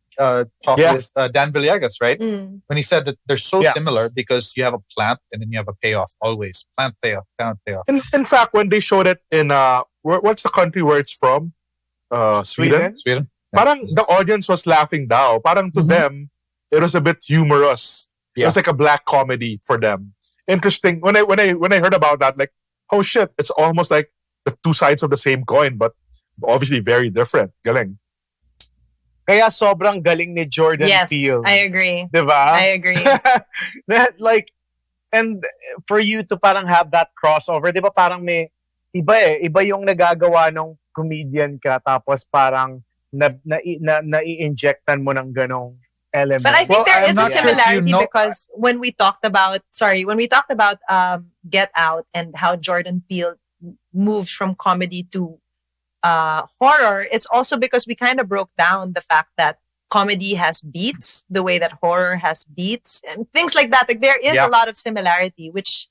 with Dan Villegas, right? Mm. When he said that they're so similar because you have a plant and then you have a payoff always. Plant payoff, plant payoff. In fact, when they showed it in what's the country where it's from? Sweden. Sweden. Parang the audience was laughing daw. Parang to them, it was a bit humorous. It was like a black comedy for them. Interesting. When I heard about that, like, oh shit, it's almost like the two sides of the same coin, but obviously very different. Galing. Kaya sobrang galing ni Jordan Peele. I agree. Diba? I agree. That, like, and for you to parang have that crossover, diba parang may iba yung nagagawa ng comedian ka tapos parang na-i-injectan mo ng ganong element. But I think there is a similarity sure because when we talked about Get Out and how Jordan Peele moved from comedy to horror, it's also because we kind of broke down the fact that comedy has beats the way that horror has beats and things like that. Like there is a lot of similarity, which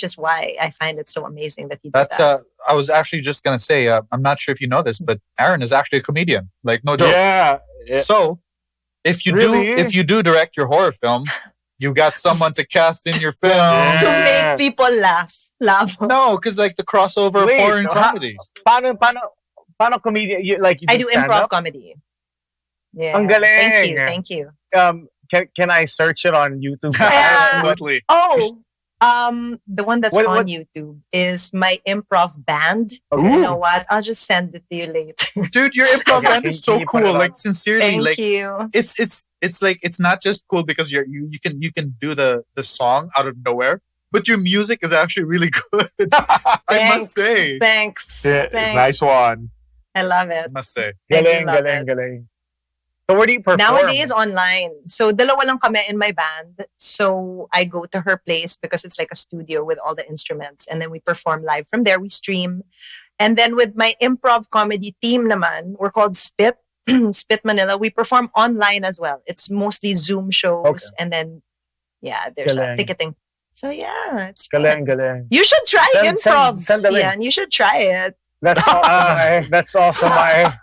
is why I find it so amazing that he did that. I was actually just gonna say, I'm not sure if you know this, but Aaron is actually a comedian. Like no joke. Yeah. So if you do direct your horror film, you got someone to cast in your film. To make people laugh. No, because like the crossover of horror and comedy. Paano comedian? You I do stand improv up? comedy. Yeah. Ang galing. Thank you. Can I search it on YouTube? Absolutely. Oh, the one that's on YouTube is my improv band. Okay. You know what? I'll just send it to you later. Dude, your improv band is so Can you put it cool. on? Like sincerely, Thank like you. it's like it's not just cool because you can do the song out of nowhere, but your music is actually really good. I must say. Thanks. Yeah, Thanks. nice one. I love it. I must say. I do Galing, love galing, it. galing. So where do you perform? Nowadays, online. So, dalawa lang kami in my band. So, I go to her place because it's like a studio with all the instruments. And then we perform live from there. We stream. And then with my improv comedy team naman, we're called Spit, Spit Manila. We perform online as well. It's mostly Zoom shows. Okay. And then, there's Galing. a ticketing. So, it's Galing, fun. galing. You should try improv, send the link. Sian. You should try it. That's also my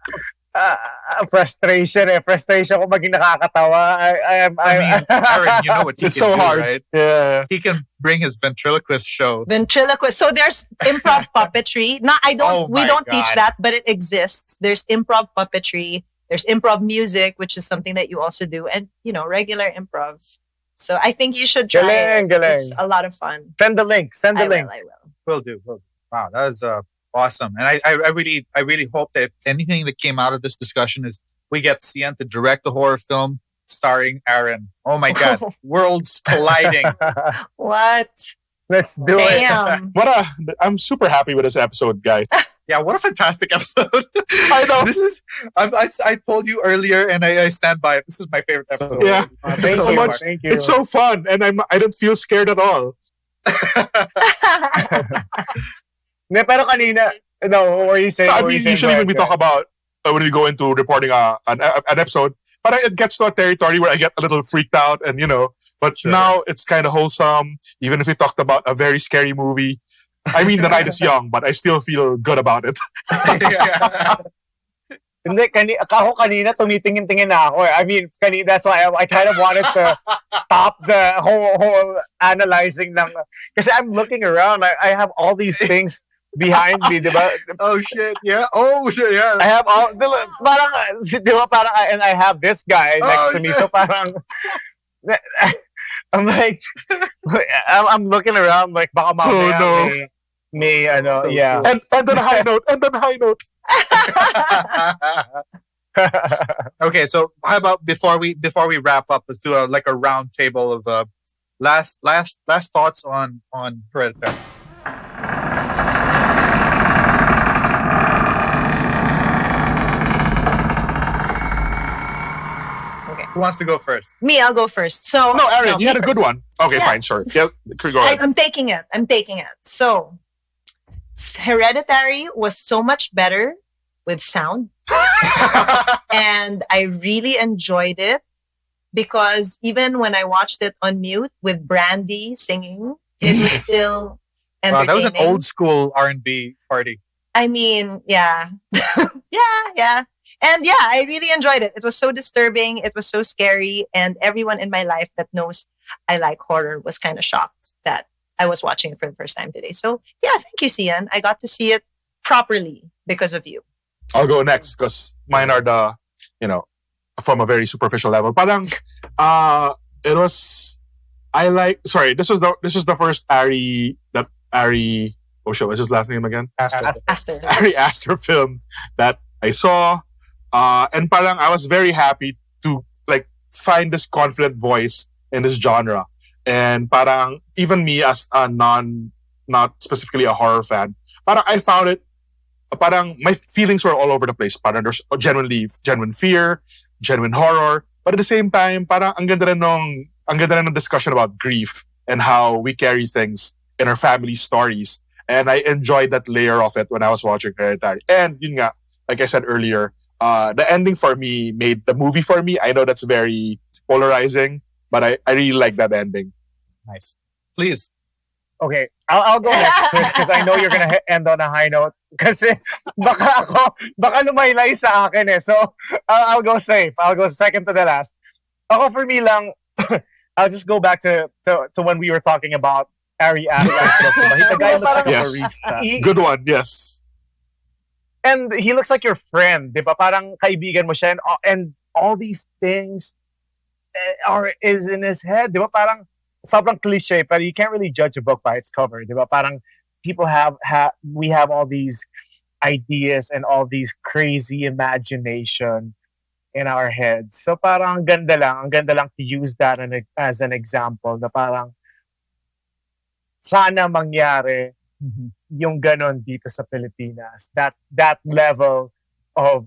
frustration. Frustration ko maging nakakatawa. I mean, Aaron, you know what he It's can so do, hard. right? Yeah. He can bring his ventriloquist show. Ventriloquist. So there's improv puppetry. No, Oh we my don't teach God. that, but it exists. There's improv puppetry. There's improv music, which is something that you also do, and regular improv. So I think you should try Galing, it. galing. It's a lot of fun. Send the link. Send the I link. will. Will do. Wow, that is awesome. And I really hope that if anything that came out of this discussion is we get Xian to direct a horror film starring Aaron. Oh my God, worlds colliding. What? Let's do it. Damn. I'm super happy with this episode, guys. Yeah, what a fantastic episode. I know. This is I told you earlier, and I stand by it. This is my favorite episode. Yeah. Thank so you. much. Thank you. It's so fun, and I don't feel scared at all. Pero kanina, what were you saying? I What were you mean, saying? usually Go when we ahead, talk about when we go into reporting an episode, but it gets to a territory where I get a little freaked out, and but Sure. now it's kind of wholesome. Even if we talked about a very scary movie, I mean, the night is young, but I still feel good about it. Hindi, ako kanina tumitingin-tingin na ako. I mean, that's why I kind of wanted to stop the whole analyzing ng... Kasi I'm looking around. I have all these things behind me, di ba? Oh shit, yeah. Oh shit, yeah. I have all... Parang, di ba, parang, and I have this guy next to me. So parang... I'm like... I'm looking around like, baka mamaya may So yeah. cool. And on a high note. Okay, so how about before we wrap up, let's do a round table of last thoughts on Hereditary. Okay. Who wants to go first? Me, I'll go first. So No, Arian, you had a me good first. one. Okay, Yeah. fine, sure. Yeah, go ahead. I'm taking it. So, Hereditary was so much better with sound. And I really enjoyed it because even when I watched it on mute with Brandy singing, it was still Wow, entertaining. that was an old school R&B party. I mean, yeah. yeah. And yeah, I really enjoyed it. It was so disturbing. It was so scary. And everyone in my life that knows I like horror was kind of shocked that I was watching it for the first time today. So yeah, thank you, Xian. I got to see it properly because of you. I'll go next because mine are the, from a very superficial level. Parang, it was, this was the first Ari, oh shit, what's his last name again? Aster. Ari Aster film that I saw. And parang I was very happy to find this confident voice in this genre. And parang even me as a not specifically a horror fan, parang I found it, parang my feelings were all over the place. Parang there's genuine fear, genuine horror. But at the same time, parang ang ganda rin ng discussion about grief and how we carry things in our family stories. And I enjoyed that layer of it when I was watching Hereditary. And yun nga, like I said earlier, the ending for me made the movie for me. I know that's very polarizing, but I really like that ending. Nice. Please. Okay, I'll go next, Chris, because I know you're gonna end on a high note. Kasi baka lumaylay sa akin eh. So I'll go safe. I'll go second to the last. Ako for me lang, I'll just go back to when we were talking about Ari Aster. The guy looks like a Yes. barista. Good one, yes. And he looks like your friend, di ba? Parang kaibigan mo siya. And all these things is in his head, di ba? Parang sobrang cliche, but you can't really judge a book by its cover, di ba? Parang people we have all these ideas and all these crazy imagination in our heads. So parang ang ganda lang to use that as an example na parang sana mangyari yung ganon dito sa Pilipinas. That level of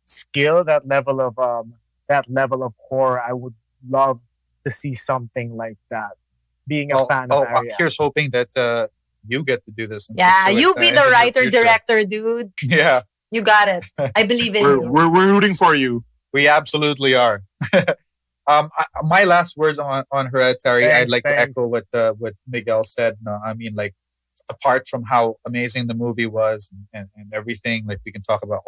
skill, that level of horror, I would love to see something like that. Being a fan of Ari Aster. Here's hoping that you get to do this. Yeah, you be the writer, future. director, dude. Yeah. You got it. I believe in you. We're rooting for you. We absolutely are. My last words on Hereditary, Thanks, I'd like to echo what Miguel said. No, I mean, apart from how amazing the movie was and everything, we can talk about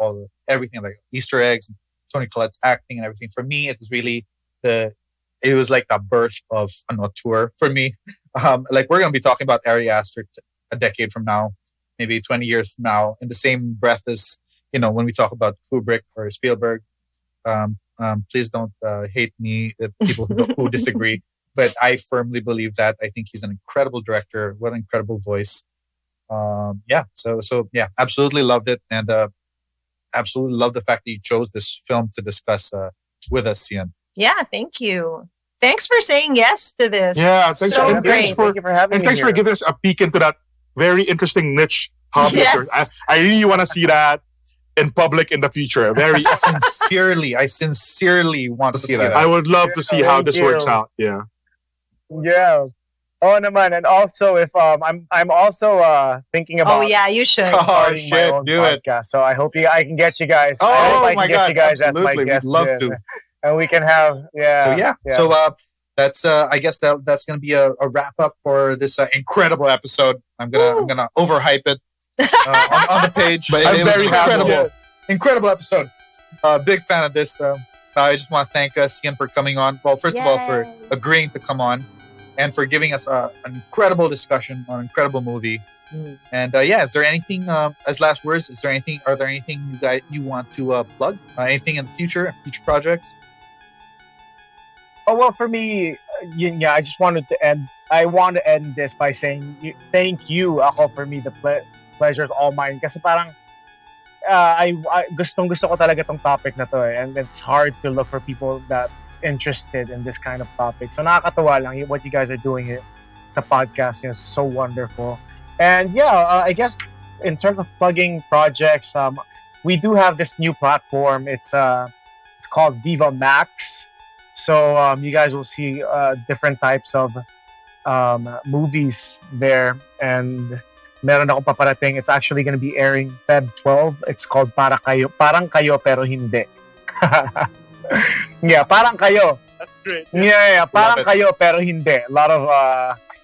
everything, like Easter eggs, and Toni Collette's acting and everything. For me, it was really it was like the birth of a tour for me. We're going to be talking about Ari Aster a decade from now, maybe 20 years from now, in the same breath as, when we talk about Kubrick or Spielberg. Please don't hate me, the people who disagree. But I firmly believe that. I think he's an incredible director. What an incredible voice. So absolutely loved it. And absolutely love the fact that you chose this film to discuss with us, Xian. Yeah, thank you. Thanks for saying yes to this. Yeah, thanks so for, great. Thank you for having and me thanks for here. giving us a peek into that very interesting niche hobby. Yes. I really want to see that in public in the future. I sincerely want to see that. I would love to see how this works out. Yeah. Yeah. Oh naman, and also if I'm also thinking about Oh yeah, you should. starting my own do it. podcast. So I hope I can get you guys. I Oh hope I my can get God, you guys as my absolutely. We'd guests. love then. to. And we can have So that's I guess that's gonna be a wrap up for this incredible episode. I'm gonna overhype it on the page. But It I'm was very happy. incredible episode. Big fan of this. I just want to thank Xian for coming on. Well, first of all, for agreeing to come on and for giving us an incredible discussion on an incredible movie. And is there anything as last words? Are there anything you want to plug? Anything in the future projects? Oh, well, for me, I just wanted to end. I want to end this by saying thank you. Ako, for me, the pleasure's all mine. Kasi parang gustong-gusto ko talaga tong topic na to and it's hard to look for people that's interested in this kind of topic. So nakakatawa lang what you guys are doing here sa podcast. Is so wonderful. And I guess in terms of plugging projects, we do have this new platform. It's called Viva Max. So you guys will see different types of movies there, and meron akong paparating. It's actually going to be airing Feb 12. It's called Parang Kayo Pero Hindi. Parang Kayo. That's great. Parang Kayo Pero Hindi. A lot of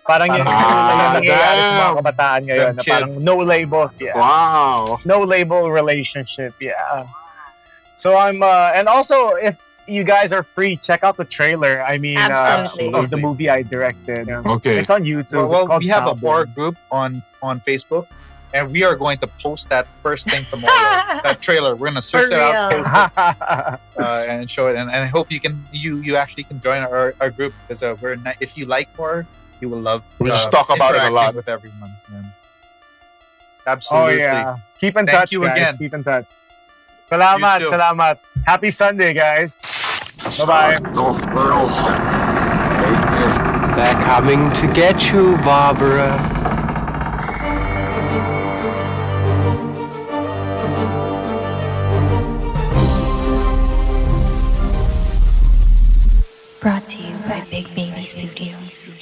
parang yung nangyayari sa mga kabataan ngayon na parang no label. Wow. No label relationship. So I'm and also if you guys are free, check out the trailer. I mean, of the movie I directed. Okay. It's on YouTube. Well, we have a horror group on Facebook, and we are going to post that first thing tomorrow. That trailer, we're gonna search it out, post it, and show it. And I hope you actually can join our group because if you like horror, you will love. We just talk about it a lot with everyone. Absolutely. Oh yeah. Keep in touch, guys. Again. Keep in touch. Salamat. Happy Sunday, guys. Bye-bye. They're coming to get you, Barbara. Brought to you by Big Baby Studios.